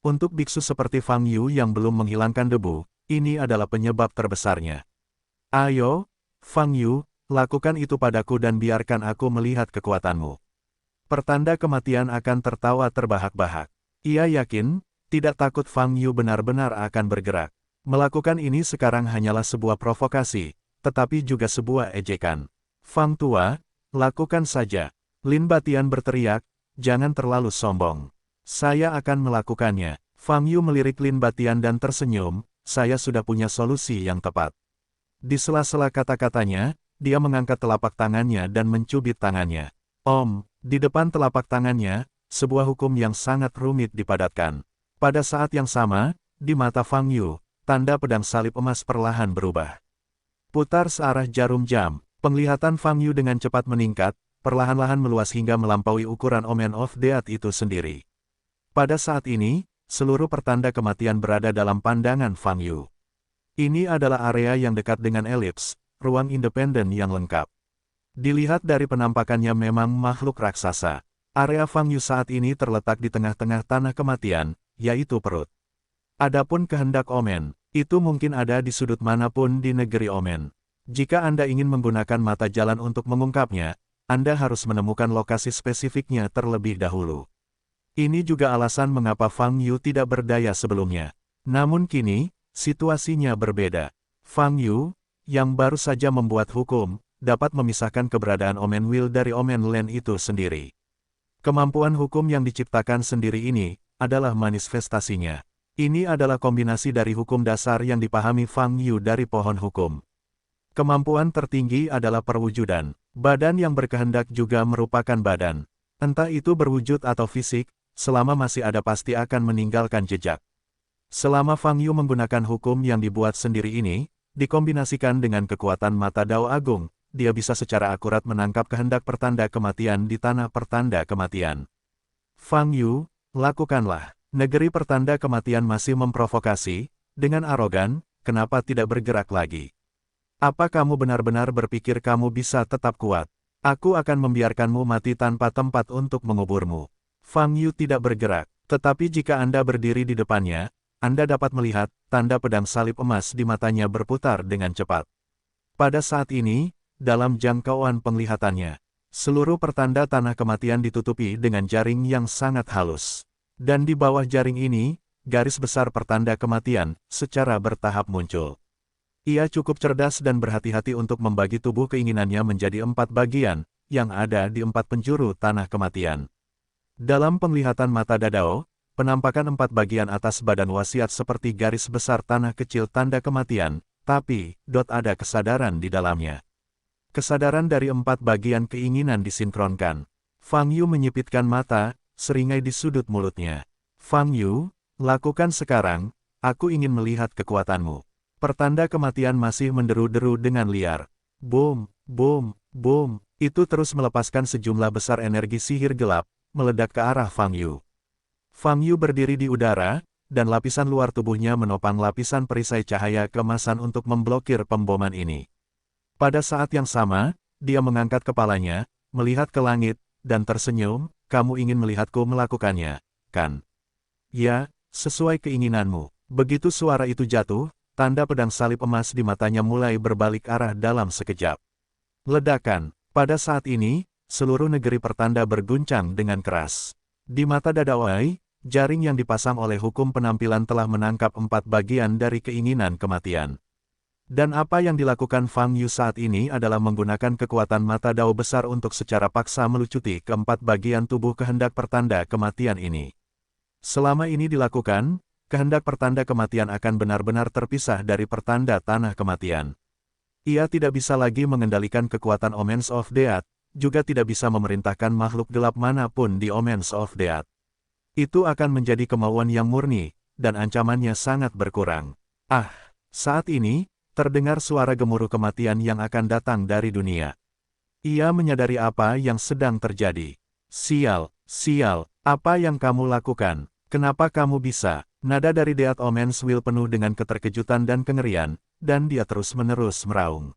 Untuk biksu seperti Fang Yu yang belum menghilangkan debu, ini adalah penyebab terbesarnya. Ayo, Fang Yu, lakukan itu padaku dan biarkan aku melihat kekuatanmu. Pertanda kematian akan tertawa terbahak-bahak. Ia yakin, tidak takut Fang Yu benar-benar akan bergerak. Melakukan ini sekarang hanyalah sebuah provokasi, tetapi juga sebuah ejekan. Fang Tua, lakukan saja. Lin Batian berteriak, jangan terlalu sombong. Saya akan melakukannya. Fang Yu melirik Lin Batian dan tersenyum, saya sudah punya solusi yang tepat. Di sela-sela kata-katanya, dia mengangkat telapak tangannya dan mencubit tangannya. Di depan telapak tangannya, sebuah hukum yang sangat rumit dipadatkan. Pada saat yang sama, di mata Fang Yu, tanda pedang salib emas perlahan berubah. Putar searah jarum jam, penglihatan Fang Yu dengan cepat meningkat, perlahan-lahan meluas hingga melampaui ukuran Omen of Death itu sendiri. Pada saat ini, seluruh pertanda kematian berada dalam pandangan Fang Yu. Ini adalah area yang dekat dengan elips, ruang independen yang lengkap. Dilihat dari penampakannya memang makhluk raksasa. Area Fang Yu saat ini terletak di tengah-tengah tanah kematian, yaitu perut. Adapun kehendak Omen, itu mungkin ada di sudut manapun di negeri Omen. Jika Anda ingin menggunakan mata jalan untuk mengungkapnya, Anda harus menemukan lokasi spesifiknya terlebih dahulu. Ini juga alasan mengapa Fang Yu tidak berdaya sebelumnya. Namun kini, situasinya berbeda. Fang Yu, yang baru saja membuat hukum, dapat memisahkan keberadaan Omen Will dari Omen Land itu sendiri. Kemampuan hukum yang diciptakan sendiri ini, adalah manifestasinya. Ini adalah kombinasi dari hukum dasar yang dipahami Fang Yu dari pohon hukum. Kemampuan tertinggi adalah perwujudan. Badan yang berkehendak juga merupakan badan. Entah itu berwujud atau fisik, selama masih ada pasti akan meninggalkan jejak. Selama Fang Yu menggunakan hukum yang dibuat sendiri ini, dikombinasikan dengan kekuatan mata Dao Agung, dia bisa secara akurat menangkap kehendak pertanda kematian di tanah pertanda kematian. Fang Yu, lakukanlah. Negeri pertanda kematian masih memprovokasi, dengan arogan, kenapa tidak bergerak lagi? Apa kamu benar-benar berpikir kamu bisa tetap kuat? Aku akan membiarkanmu mati tanpa tempat untuk menguburmu. Fang Yu tidak bergerak, tetapi jika Anda berdiri di depannya, Anda dapat melihat tanda pedang salib emas di matanya berputar dengan cepat. Pada saat ini, dalam jangkauan penglihatannya, seluruh pertanda tanah kematian ditutupi dengan jaring yang sangat halus. Dan di bawah jaring ini, garis besar pertanda kematian secara bertahap muncul. Ia cukup cerdas dan berhati-hati untuk membagi tubuh keinginannya menjadi 4 bagian, yang ada di 4 penjuru tanah kematian. Dalam penglihatan mata Dadao, penampakan 4 bagian atas badan wasiat seperti garis besar tanah kecil tanda kematian, tapi, ada kesadaran di dalamnya. Kesadaran dari 4 bagian keinginan disinkronkan. Fang Yu menyipitkan mata, seringai di sudut mulutnya. Fang Yu, lakukan sekarang, aku ingin melihat kekuatanmu. Pertanda kematian masih menderu-deru dengan liar. Boom, boom, boom, itu terus melepaskan sejumlah besar energi sihir gelap, meledak ke arah Fang Yu. Fang Yu berdiri di udara, dan lapisan luar tubuhnya menopang lapisan perisai cahaya keemasan untuk memblokir pemboman ini. Pada saat yang sama, dia mengangkat kepalanya, melihat ke langit, dan tersenyum, kamu ingin melihatku melakukannya, kan? Ya, sesuai keinginanmu. Begitu suara itu jatuh, tanda pedang salib emas di matanya mulai berbalik arah dalam sekejap. Ledakan. Pada saat ini, seluruh negeri pertanda berguncang dengan keras. Di mata Dadawai, jaring yang dipasang oleh hukum penampilan telah menangkap 4 bagian dari keinginan kematian. Dan apa yang dilakukan Fang Yu saat ini adalah menggunakan kekuatan mata Dao besar untuk secara paksa melucuti keempat bagian tubuh kehendak pertanda kematian ini. Selama ini dilakukan, kehendak pertanda kematian akan benar-benar terpisah dari pertanda tanah kematian. Ia tidak bisa lagi mengendalikan kekuatan Omens of Death, juga tidak bisa memerintahkan makhluk gelap manapun di Omens of Death. Itu akan menjadi kemauan yang murni, dan ancamannya sangat berkurang. Saat ini, terdengar suara gemuruh kematian yang akan datang dari dunia. Ia menyadari apa yang sedang terjadi. Sial, apa yang kamu lakukan? Kenapa kamu bisa? Nada dari Death Omen's Will penuh dengan keterkejutan dan kengerian, dan dia terus-menerus meraung.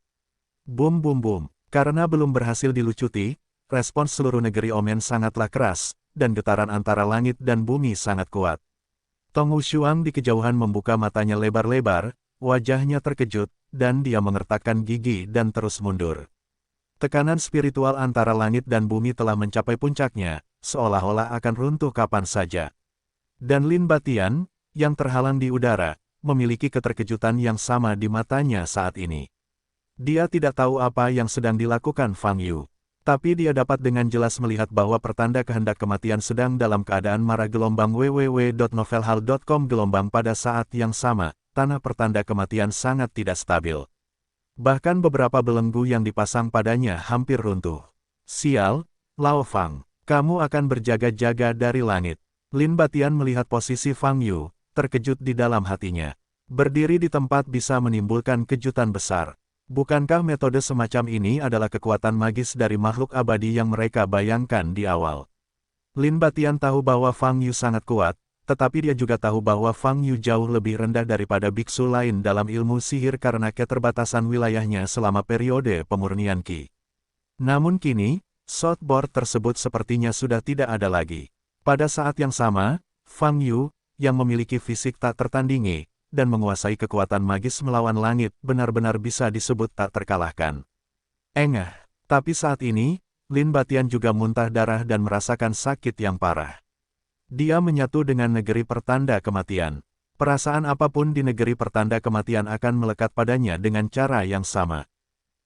Boom boom boom. Karena belum berhasil dilucuti, respons seluruh negeri Omen sangatlah keras, dan getaran antara langit dan bumi sangat kuat. Tong Wushuang di kejauhan membuka matanya lebar-lebar, wajahnya terkejut, dan dia mengertakkan gigi dan terus mundur. Tekanan spiritual antara langit dan bumi telah mencapai puncaknya, seolah-olah akan runtuh kapan saja. Dan Lin Batian, yang terhalang di udara, memiliki keterkejutan yang sama di matanya saat ini. Dia tidak tahu apa yang sedang dilakukan Fang Yu. Tapi dia dapat dengan jelas melihat bahwa pertanda kehendak kematian sedang dalam keadaan marah. Gelombang www.novelhal.com. Gelombang pada saat yang sama, tanah pertanda kematian sangat tidak stabil. Bahkan beberapa belenggu yang dipasang padanya hampir runtuh. Sial, Lao Fang, kamu akan berjaga-jaga dari langit. Lin Batian melihat posisi Fang Yu, terkejut di dalam hatinya. Berdiri di tempat bisa menimbulkan kejutan besar. Bukankah metode semacam ini adalah kekuatan magis dari makhluk abadi yang mereka bayangkan di awal? Lin Batian tahu bahwa Fang Yu sangat kuat, tetapi dia juga tahu bahwa Fang Yu jauh lebih rendah daripada biksu lain dalam ilmu sihir karena keterbatasan wilayahnya selama periode pemurnian Qi. Namun kini, Southboard tersebut sepertinya sudah tidak ada lagi. Pada saat yang sama, Fang Yu, yang memiliki fisik tak tertandingi, dan menguasai kekuatan magis melawan langit, benar-benar bisa disebut tak terkalahkan. Tapi saat ini, Lin Batian juga muntah darah dan merasakan sakit yang parah. Dia menyatu dengan negeri pertanda kematian. Perasaan apapun di negeri pertanda kematian akan melekat padanya dengan cara yang sama.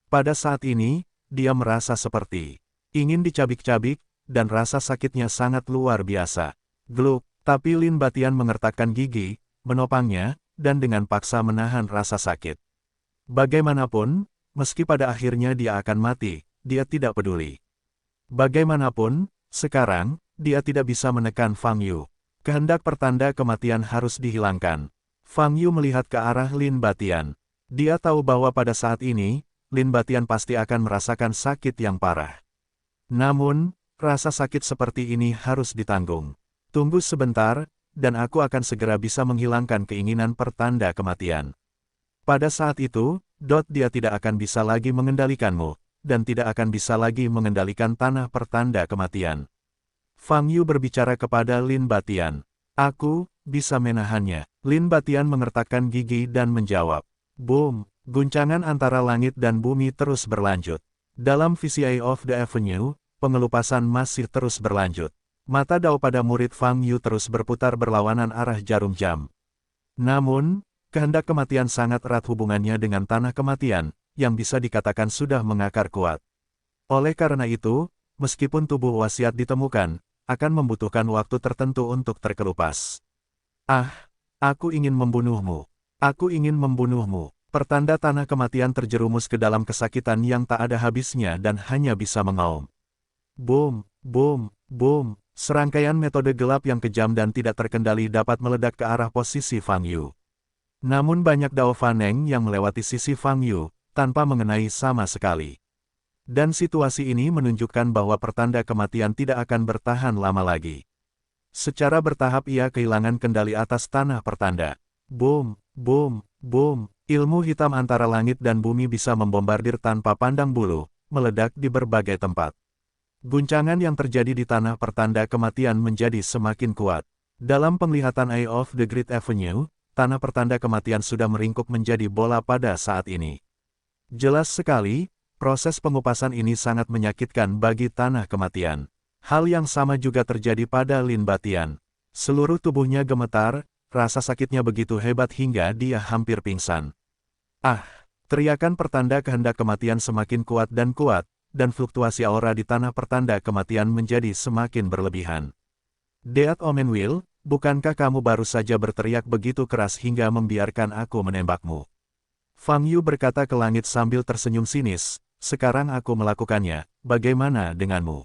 Pada saat ini, dia merasa seperti ingin dicabik-cabik, dan rasa sakitnya sangat luar biasa. Gluk, tapi Lin Batian mengertakkan gigi, menopangnya, dan dengan paksa menahan rasa sakit. Bagaimanapun, meski pada akhirnya dia akan mati, dia tidak peduli. Bagaimanapun, sekarang, dia tidak bisa menekan Fang Yu. Kehendak pertanda kematian harus dihilangkan. Fang Yu melihat ke arah Lin Batian. Dia tahu bahwa pada saat ini, Lin Batian pasti akan merasakan sakit yang parah. Namun, rasa sakit seperti ini harus ditanggung. Tunggu sebentar, dan aku akan segera bisa menghilangkan keinginan pertanda kematian. Pada saat itu, dia tidak akan bisa lagi mengendalikanmu, dan tidak akan bisa lagi mengendalikan tanah pertanda kematian. Fang Yu berbicara kepada Lin Batian. Aku bisa menahannya. Lin Batian mengertakkan gigi dan menjawab. Boom! Guncangan antara langit dan bumi terus berlanjut. Dalam visi Eye of the Avenue, pengelupasan masih terus berlanjut. Mata Dao pada murid Fang Yu terus berputar berlawanan arah jarum jam. Namun, kehendak kematian sangat erat hubungannya dengan tanah kematian, yang bisa dikatakan sudah mengakar kuat. Oleh karena itu, meskipun tubuh wasiat ditemukan, akan membutuhkan waktu tertentu untuk terkelupas. Ah, aku ingin membunuhmu. Aku ingin membunuhmu. Pertanda tanah kematian terjerumus ke dalam kesakitan yang tak ada habisnya dan hanya bisa mengaum. Boom, boom, boom. Serangkaian metode gelap yang kejam dan tidak terkendali dapat meledak ke arah posisi Fang Yu. Namun banyak Dao Faneng yang melewati sisi Fang Yu, tanpa mengenai sama sekali. Dan situasi ini menunjukkan bahwa pertanda kematian tidak akan bertahan lama lagi. Secara bertahap ia kehilangan kendali atas tanah pertanda. Boom, boom, boom. Ilmu hitam antara langit dan bumi bisa membombardir tanpa pandang bulu, meledak di berbagai tempat. Guncangan yang terjadi di tanah pertanda kematian menjadi semakin kuat. Dalam penglihatan Eye of the Great Avenue, tanah pertanda kematian sudah meringkuk menjadi bola pada saat ini. Jelas sekali, proses pengupasan ini sangat menyakitkan bagi tanah kematian. Hal yang sama juga terjadi pada Lin Batian. Seluruh tubuhnya gemetar, rasa sakitnya begitu hebat hingga dia hampir pingsan. Ah! Teriakan pertanda kehendak kematian semakin kuat, dan fluktuasi aura di tanah pertanda kematian menjadi semakin berlebihan. Deat Omenwil, bukankah kamu baru saja berteriak begitu keras hingga membiarkan aku menembakmu? Fang Yu berkata ke langit sambil tersenyum sinis, sekarang aku melakukannya, bagaimana denganmu?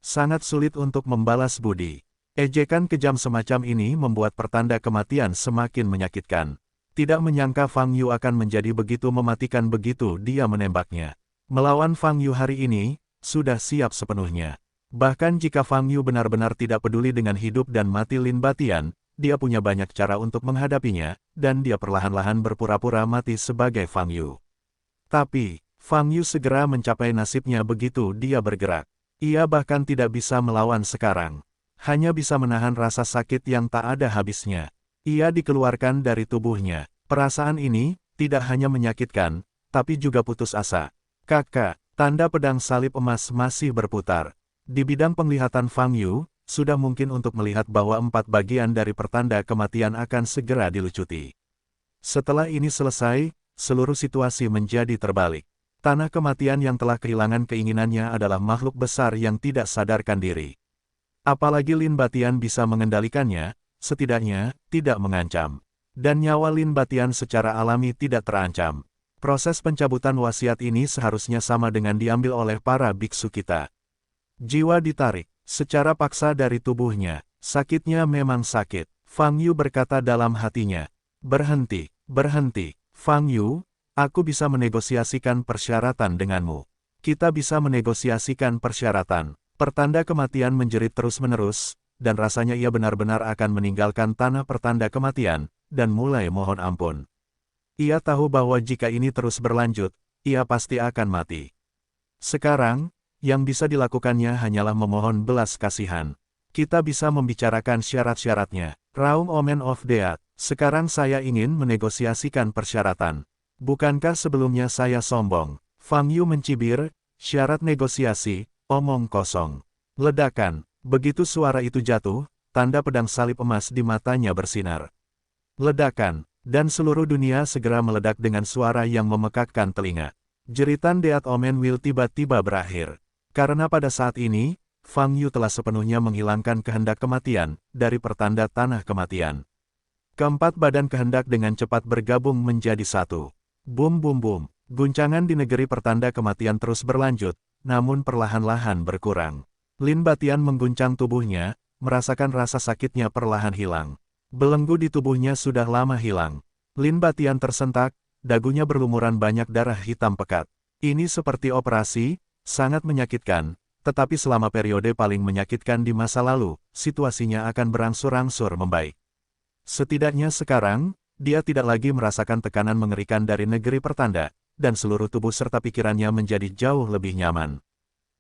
Sangat sulit untuk membalas budi. Ejekan kejam semacam ini membuat pertanda kematian semakin menyakitkan. Tidak menyangka Fang Yu akan menjadi begitu mematikan begitu dia menembaknya. Melawan Fang Yu hari ini, sudah siap sepenuhnya. Bahkan jika Fang Yu benar-benar tidak peduli dengan hidup dan mati Lin Batian, dia punya banyak cara untuk menghadapinya, dan dia perlahan-lahan berpura-pura mati sebagai Fang Yu. Tapi, Fang Yu segera mencapai nasibnya begitu dia bergerak. Ia bahkan tidak bisa melawan sekarang. Hanya bisa menahan rasa sakit yang tak ada habisnya. Ia dikeluarkan dari tubuhnya. Perasaan ini, tidak hanya menyakitkan, tapi juga putus asa. Kakak, tanda pedang salib emas masih berputar. Di bidang penglihatan Fang Yu, sudah mungkin untuk melihat bahwa 4 bagian dari pertanda kematian akan segera dilucuti. Setelah ini selesai, seluruh situasi menjadi terbalik. Tanah kematian yang telah kehilangan keinginannya adalah makhluk besar yang tidak sadarkan diri. Apalagi Lin Batian bisa mengendalikannya, setidaknya, tidak mengancam. Dan nyawa Lin Batian secara alami tidak terancam. Proses pencabutan wasiat ini seharusnya sama dengan diambil oleh para biksu kita. Jiwa ditarik secara paksa dari tubuhnya. Sakitnya memang sakit. Fang Yu berkata dalam hatinya. Berhenti, berhenti. Fang Yu, aku bisa menegosiasikan persyaratan denganmu. Kita bisa menegosiasikan persyaratan. Pertanda kematian menjerit terus-menerus, dan rasanya ia benar-benar akan meninggalkan tanah pertanda kematian, dan mulai mohon ampun. Ia tahu bahwa jika ini terus berlanjut, ia pasti akan mati. Sekarang, yang bisa dilakukannya hanyalah memohon belas kasihan. Kita bisa membicarakan syarat-syaratnya. Raung Omen of Death, sekarang saya ingin menegosiasikan persyaratan. Bukankah sebelumnya saya sombong? Fang Yu mencibir, syarat negosiasi, omong kosong. Ledakan, begitu suara itu jatuh, tanda pedang salib emas di matanya bersinar. Ledakan, dan seluruh dunia segera meledak dengan suara yang memekakkan telinga. Jeritan Deat Omenwil tiba-tiba berakhir. Karena pada saat ini, Fang Yu telah sepenuhnya menghilangkan kehendak kematian dari pertanda tanah kematian. Keempat badan kehendak dengan cepat bergabung menjadi satu. Bum bum bum, guncangan di negeri pertanda kematian terus berlanjut, namun perlahan-lahan berkurang. Lin Batian mengguncang tubuhnya, merasakan rasa sakitnya perlahan hilang. Belenggu di tubuhnya sudah lama hilang. Lin Batian tersentak, dagunya berlumuran banyak darah hitam pekat. Ini seperti operasi, sangat menyakitkan, tetapi selama periode paling menyakitkan di masa lalu, situasinya akan berangsur-angsur membaik. Setidaknya sekarang, dia tidak lagi merasakan tekanan mengerikan dari negeri pertanda, dan seluruh tubuh serta pikirannya menjadi jauh lebih nyaman.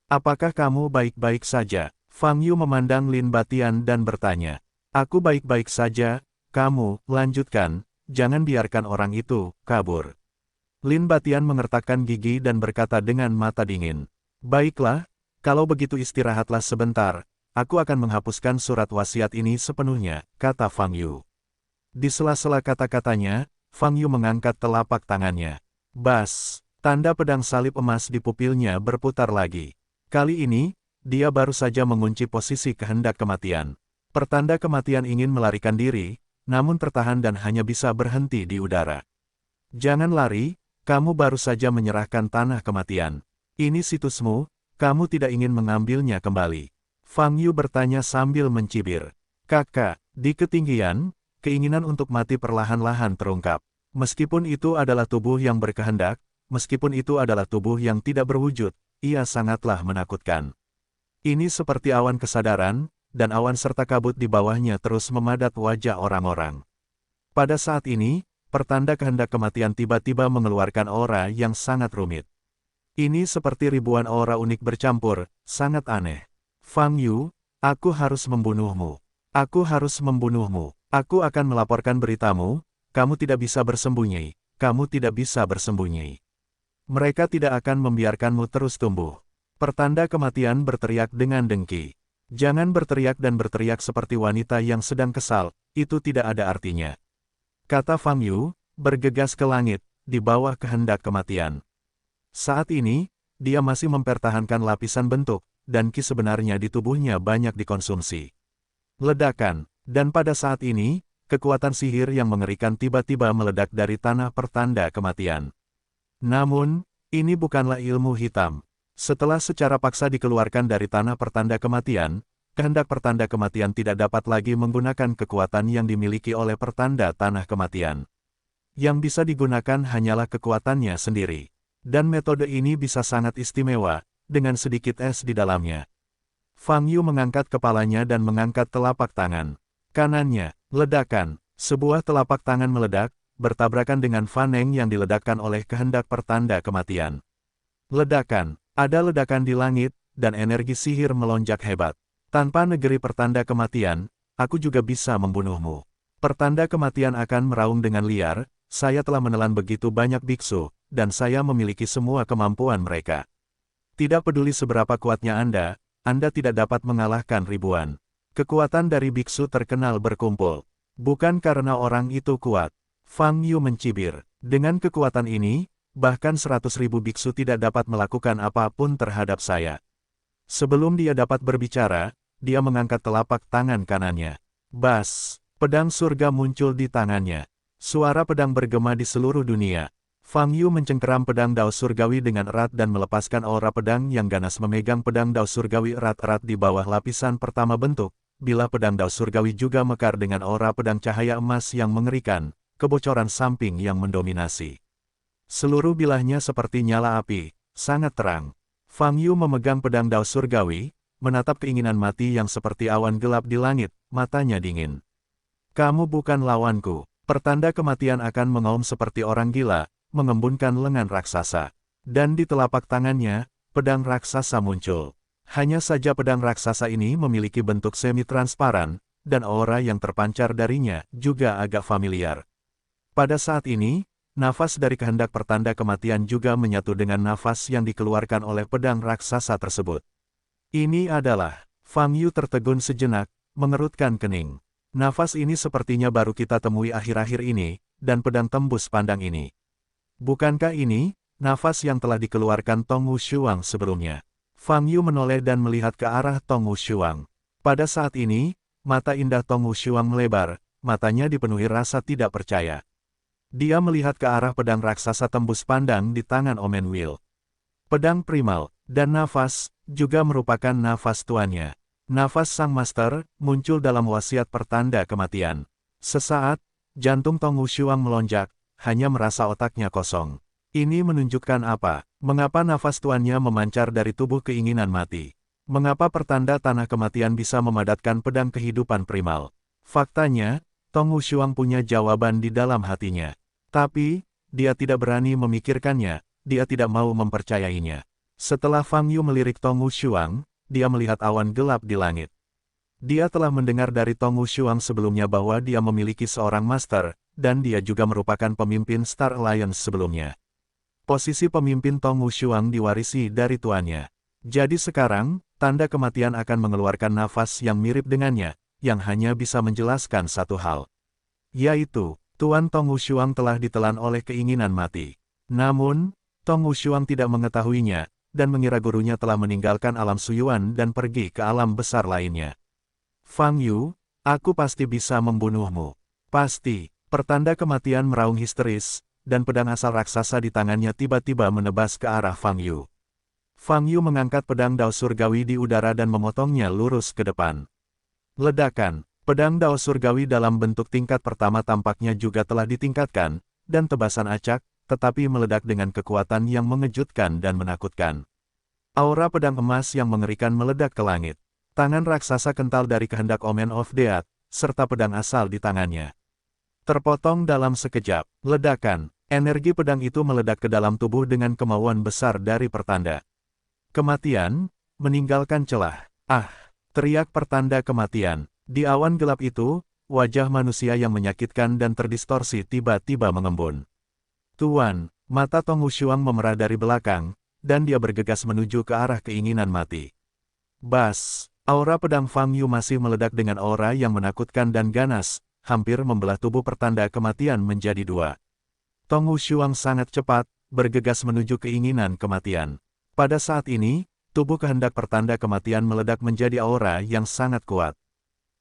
Apakah kamu baik-baik saja? Fang Yu memandang Lin Batian dan bertanya. Aku baik-baik saja, kamu, lanjutkan, jangan biarkan orang itu kabur. Lin Batian mengertakkan gigi dan berkata dengan mata dingin. Baiklah, kalau begitu istirahatlah sebentar, aku akan menghapuskan surat wasiat ini sepenuhnya, kata Fang Yu. Di sela-sela kata-katanya, Fang Yu mengangkat telapak tangannya. Bas, tanda pedang salib emas di pupilnya berputar lagi. Kali ini, dia baru saja mengunci posisi kehendak kematian. Pertanda kematian ingin melarikan diri, namun tertahan dan hanya bisa berhenti di udara. Jangan lari, kamu baru saja menyerahkan tanah kematian. Ini situsmu, kamu tidak ingin mengambilnya kembali. Fang Yu bertanya sambil mencibir. Kakak, di ketinggian, keinginan untuk mati perlahan-lahan terungkap. Meskipun itu adalah tubuh yang berkehendak, meskipun itu adalah tubuh yang tidak berwujud, ia sangatlah menakutkan. Ini seperti awan kesadaran, dan awan serta kabut di bawahnya terus memadat wajah orang-orang. Pada saat ini, pertanda kehendak kematian tiba-tiba mengeluarkan aura yang sangat rumit. Ini seperti ribuan aura unik bercampur, sangat aneh. Fang Yu, aku harus membunuhmu. Aku harus membunuhmu. Aku akan melaporkan beritamu, kamu tidak bisa bersembunyi, kamu tidak bisa bersembunyi. Mereka tidak akan membiarkanmu terus tumbuh. Pertanda kematian berteriak dengan dengki. Jangan berteriak dan berteriak seperti wanita yang sedang kesal, itu tidak ada artinya. Kata Fang Yu, bergegas ke langit, di bawah kehendak kematian. Saat ini, dia masih mempertahankan lapisan bentuk, dan ki sebenarnya di tubuhnya banyak dikonsumsi. Ledakan, dan pada saat ini, kekuatan sihir yang mengerikan tiba-tiba meledak dari tanah pertanda kematian. Namun, ini bukanlah ilmu hitam. Setelah secara paksa dikeluarkan dari tanah pertanda kematian, kehendak pertanda kematian tidak dapat lagi menggunakan kekuatan yang dimiliki oleh pertanda tanah kematian. Yang bisa digunakan hanyalah kekuatannya sendiri. Dan metode ini bisa sangat istimewa, dengan sedikit es di dalamnya. Fang Yu mengangkat kepalanya dan mengangkat telapak tangan. Kanannya, ledakan, sebuah telapak tangan meledak, bertabrakan dengan Faneng yang diledakkan oleh kehendak pertanda kematian. Ledakan, ada ledakan di langit, dan energi sihir melonjak hebat. Tanpa negeri pertanda kematian, aku juga bisa membunuhmu. Pertanda kematian akan meraung dengan liar, saya telah menelan begitu banyak biksu, dan saya memiliki semua kemampuan mereka. Tidak peduli seberapa kuatnya Anda tidak dapat mengalahkan ribuan. Kekuatan dari biksu terkenal berkumpul. Bukan karena orang itu kuat. Fang Yu mencibir. Dengan kekuatan ini, bahkan 100.000 biksu tidak dapat melakukan apapun terhadap saya. Sebelum dia dapat berbicara, dia mengangkat telapak tangan kanannya. Bas, pedang surga muncul di tangannya. Suara pedang bergema di seluruh dunia. Fang Yu mencengkeram pedang dao surgawi dengan erat dan melepaskan aura pedang yang ganas memegang pedang dao surgawi erat-erat di bawah lapisan pertama bentuk. Bila pedang dao surgawi juga mekar dengan aura pedang cahaya emas yang mengerikan, kebocoran samping yang mendominasi. Seluruh bilahnya seperti nyala api, sangat terang. Fang Yu memegang pedang dao surgawi, menatap keinginan mati yang seperti awan gelap di langit, matanya dingin. Kamu bukan lawanku. Pertanda kematian akan mengaum seperti orang gila, mengembunkan lengan raksasa. Dan di telapak tangannya, pedang raksasa muncul. Hanya saja pedang raksasa ini memiliki bentuk semi-transparan, dan aura yang terpancar darinya juga agak familiar. Pada saat ini, nafas dari kehendak pertanda kematian juga menyatu dengan nafas yang dikeluarkan oleh pedang raksasa tersebut. Ini adalah, Fang Yu tertegun sejenak, mengerutkan kening. Nafas ini sepertinya baru kita temui akhir-akhir ini, dan pedang tembus pandang ini. Bukankah ini, nafas yang telah dikeluarkan Tong Wushuang sebelumnya? Fang Yu menoleh dan melihat ke arah Tong Wushuang. Pada saat ini, mata indah Tong Wushuang melebar, matanya dipenuhi rasa tidak percaya. Dia melihat ke arah pedang raksasa tembus pandang di tangan Omen Will. Pedang primal, Dan nafas, juga merupakan nafas tuannya. Nafas sang master, muncul dalam wasiat pertanda kematian. Sesaat, jantung Tong Wushuang melonjak, hanya merasa otaknya kosong. Ini menunjukkan apa? Mengapa nafas tuannya memancar dari tubuh keinginan mati? Mengapa pertanda tanah kematian bisa memadatkan pedang kehidupan primal? Faktanya, Tong Wushuang punya jawaban di dalam hatinya. Tapi, dia tidak berani memikirkannya, dia tidak mau mempercayainya. Setelah Fang Yu melirik Tong Wushuang, dia melihat awan gelap di langit. Dia telah mendengar dari Tong Wushuang sebelumnya bahwa dia memiliki seorang master, dan dia juga merupakan pemimpin Star Alliance sebelumnya. Posisi pemimpin Tong Wushuang diwarisi dari tuannya. Jadi sekarang, tanda kematian akan mengeluarkan nafas yang mirip dengannya, yang hanya bisa menjelaskan satu hal. Yaitu, Tuan Tong Wushuang telah ditelan oleh keinginan mati. Namun, Tong Wushuang tidak mengetahuinya, dan mengira gurunya telah meninggalkan alam Suyuan dan pergi ke alam besar lainnya. Fang Yu, aku pasti bisa membunuhmu. Pasti, pertanda kematian meraung histeris, dan pedang asal raksasa di tangannya tiba-tiba menebas ke arah Fang Yu. Fang Yu mengangkat pedang dao surgawi di udara dan memotongnya lurus ke depan. Ledakan, pedang dao surgawi dalam bentuk tingkat pertama tampaknya juga telah ditingkatkan, dan tebasan acak, tetapi meledak dengan kekuatan yang mengejutkan dan menakutkan. Aura pedang emas yang mengerikan meledak ke langit. Tangan raksasa kental dari kehendak Omen of Death, serta pedang asal di tangannya. Terpotong dalam sekejap, ledakan, energi pedang itu meledak ke dalam tubuh dengan kemauan besar dari pertanda. Kematian, meninggalkan celah. Ah, teriak pertanda kematian. Di awan gelap itu, wajah manusia yang menyakitkan dan terdistorsi tiba-tiba mengembun. Tuan, mata Tong Wushuang memerah dari belakang, dan dia bergegas menuju ke arah keinginan mati. Bas, aura pedang Fang Yu masih meledak dengan aura yang menakutkan dan ganas, hampir membelah tubuh pertanda kematian menjadi dua. Tong Wushuang sangat cepat, bergegas menuju keinginan kematian. Pada saat ini, tubuh kehendak pertanda kematian meledak menjadi aura yang sangat kuat.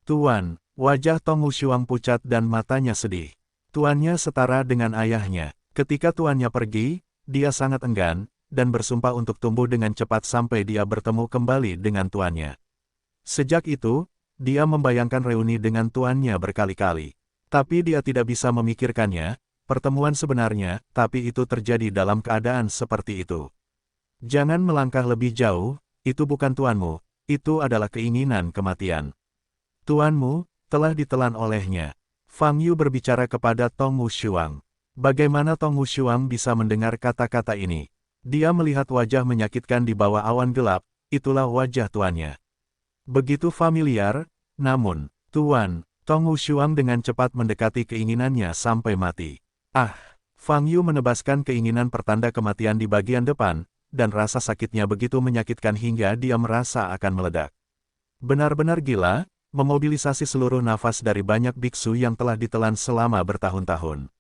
Tuan, wajah Tong Wushuang pucat dan matanya sedih. Tuannya setara dengan ayahnya. Ketika tuannya pergi, dia sangat enggan, dan bersumpah untuk tumbuh dengan cepat sampai dia bertemu kembali dengan tuannya. Sejak itu, dia membayangkan reuni dengan tuannya berkali-kali. Tapi dia tidak bisa memikirkannya, pertemuan sebenarnya, tapi itu terjadi dalam keadaan seperti itu. Jangan melangkah lebih jauh, itu bukan tuanmu, itu adalah keinginan kematian. Tuanmu, telah ditelan olehnya. Fang Yu berbicara kepada Tong Wushuang. Bagaimana Tong Wushuang bisa mendengar kata-kata ini? Dia melihat wajah menyakitkan di bawah awan gelap, itulah wajah tuannya. Begitu familiar, namun, Tuan, Tong Wushuang dengan cepat mendekati keinginannya sampai mati. Ah, Fang Yu menebaskan keinginan pertanda kematian di bagian depan, dan rasa sakitnya begitu menyakitkan hingga dia merasa akan meledak. Benar-benar gila, memobilisasi seluruh nafas dari banyak biksu yang telah ditelan selama bertahun-tahun.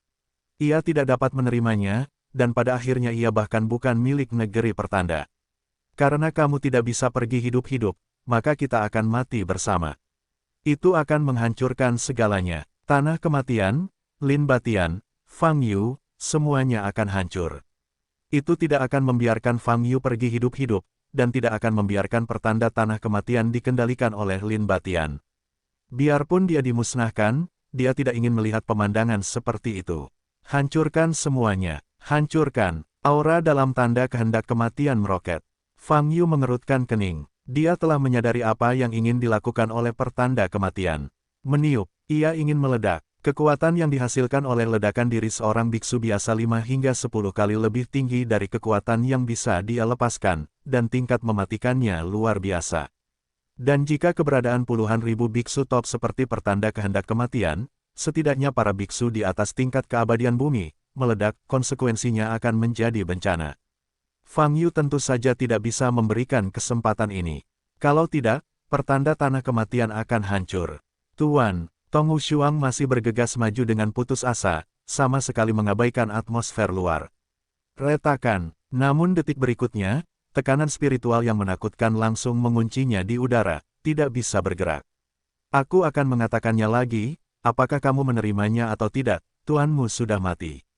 Ia tidak dapat menerimanya, dan pada akhirnya ia bahkan bukan milik negeri pertanda. Karena kamu tidak bisa pergi hidup-hidup, maka kita akan mati bersama. Itu akan menghancurkan segalanya. Tanah kematian, Lin Batian, Fang Yu, semuanya akan hancur. Itu tidak akan membiarkan Fang Yu pergi hidup-hidup, dan tidak akan membiarkan pertanda tanah kematian dikendalikan oleh Lin Batian. Biarpun dia dimusnahkan, dia tidak ingin melihat pemandangan seperti itu. Hancurkan semuanya, hancurkan. Aura dalam tanda kehendak kematian meroket. Fang Yu mengerutkan kening. Dia telah menyadari apa yang ingin dilakukan oleh pertanda kematian. Meniup, ia ingin meledak. Kekuatan yang dihasilkan oleh ledakan diri seorang biksu biasa 5 hingga 10 kali lebih tinggi dari kekuatan yang bisa dia lepaskan, dan tingkat mematikannya luar biasa. Dan jika keberadaan puluhan ribu biksu top seperti pertanda kehendak kematian, setidaknya para biksu di atas tingkat keabadian bumi, meledak, konsekuensinya akan menjadi bencana. Fang Yu tentu saja tidak bisa memberikan kesempatan ini. Kalau tidak, pertanda tanah kematian akan hancur. Tuan, Tong Wushuang masih bergegas maju dengan putus asa, sama sekali mengabaikan atmosfer luar. Retakan, namun detik berikutnya, tekanan spiritual yang menakutkan langsung menguncinya di udara, tidak bisa bergerak. Aku akan mengatakannya lagi, apakah kamu menerimanya atau tidak, tuanmu sudah mati.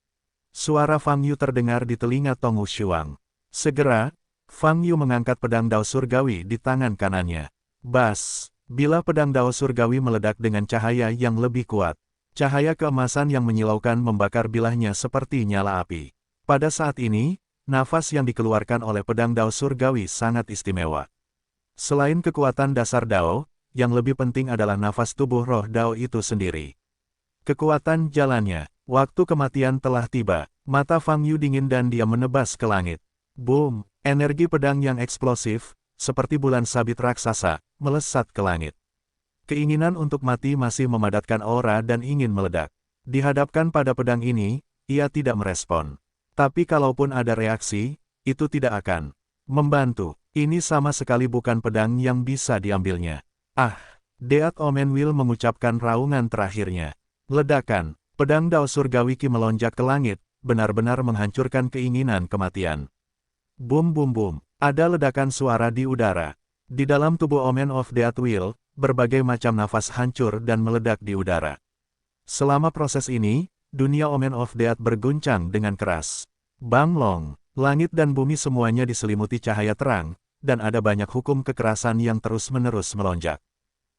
Suara Fang Yu terdengar di telinga Tong Wushuang. Segera, Fang Yu mengangkat pedang dao surgawi di tangan kanannya. Bas! Bila pedang dao surgawi meledak dengan cahaya yang lebih kuat. Cahaya keemasan yang menyilaukan membakar bilahnya seperti nyala api. Pada saat ini, nafas yang dikeluarkan oleh pedang dao surgawi sangat istimewa. Selain kekuatan dasar dao, yang lebih penting adalah nafas tubuh roh dao itu sendiri. Kekuatan jalannya, waktu kematian telah tiba, mata Fang Yu dingin dan dia menebas ke langit. Boom! Energi pedang yang eksplosif, seperti bulan sabit raksasa, melesat ke langit. Keinginan untuk mati masih memadatkan aura dan ingin meledak. Dihadapkan pada pedang ini, ia tidak merespon. Tapi kalaupun ada reaksi, itu tidak akan membantu. Ini sama sekali bukan pedang yang bisa diambilnya. Ah! Deat Omenwil mengucapkan raungan terakhirnya. Ledakan, pedang dao surgawi Qi melonjak ke langit, benar-benar menghancurkan keinginan kematian. Boom boom boom, ada ledakan suara di udara. Di dalam tubuh Omen of Death Will, berbagai macam nafas hancur dan meledak di udara. Selama proses ini, dunia Omen of Death berguncang dengan keras. Banglong, langit dan bumi semuanya diselimuti cahaya terang, dan ada banyak hukum kekerasan yang terus-menerus melonjak.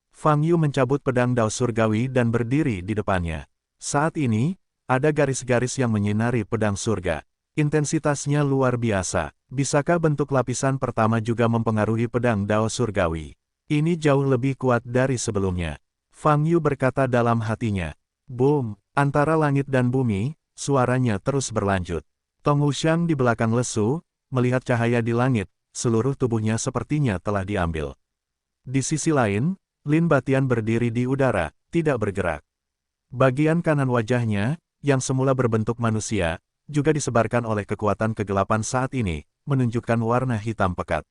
Fang Yu mencabut pedang dao surgawi dan berdiri di depannya. Saat ini, ada garis-garis yang menyinari pedang surga. Intensitasnya luar biasa. Bisakah bentuk lapisan pertama juga mempengaruhi pedang dao surgawi? Ini jauh lebih kuat dari sebelumnya. Fang Yu berkata dalam hatinya. Boom! Antara langit dan bumi, suaranya terus berlanjut. Tong Wuxiang di belakang lesu, melihat cahaya di langit, seluruh tubuhnya sepertinya telah diambil. Di sisi lain, Lin Batian berdiri di udara, tidak bergerak. Bagian kanan wajahnya, yang semula berbentuk manusia, juga disebarkan oleh kekuatan kegelapan saat ini, menunjukkan warna hitam pekat.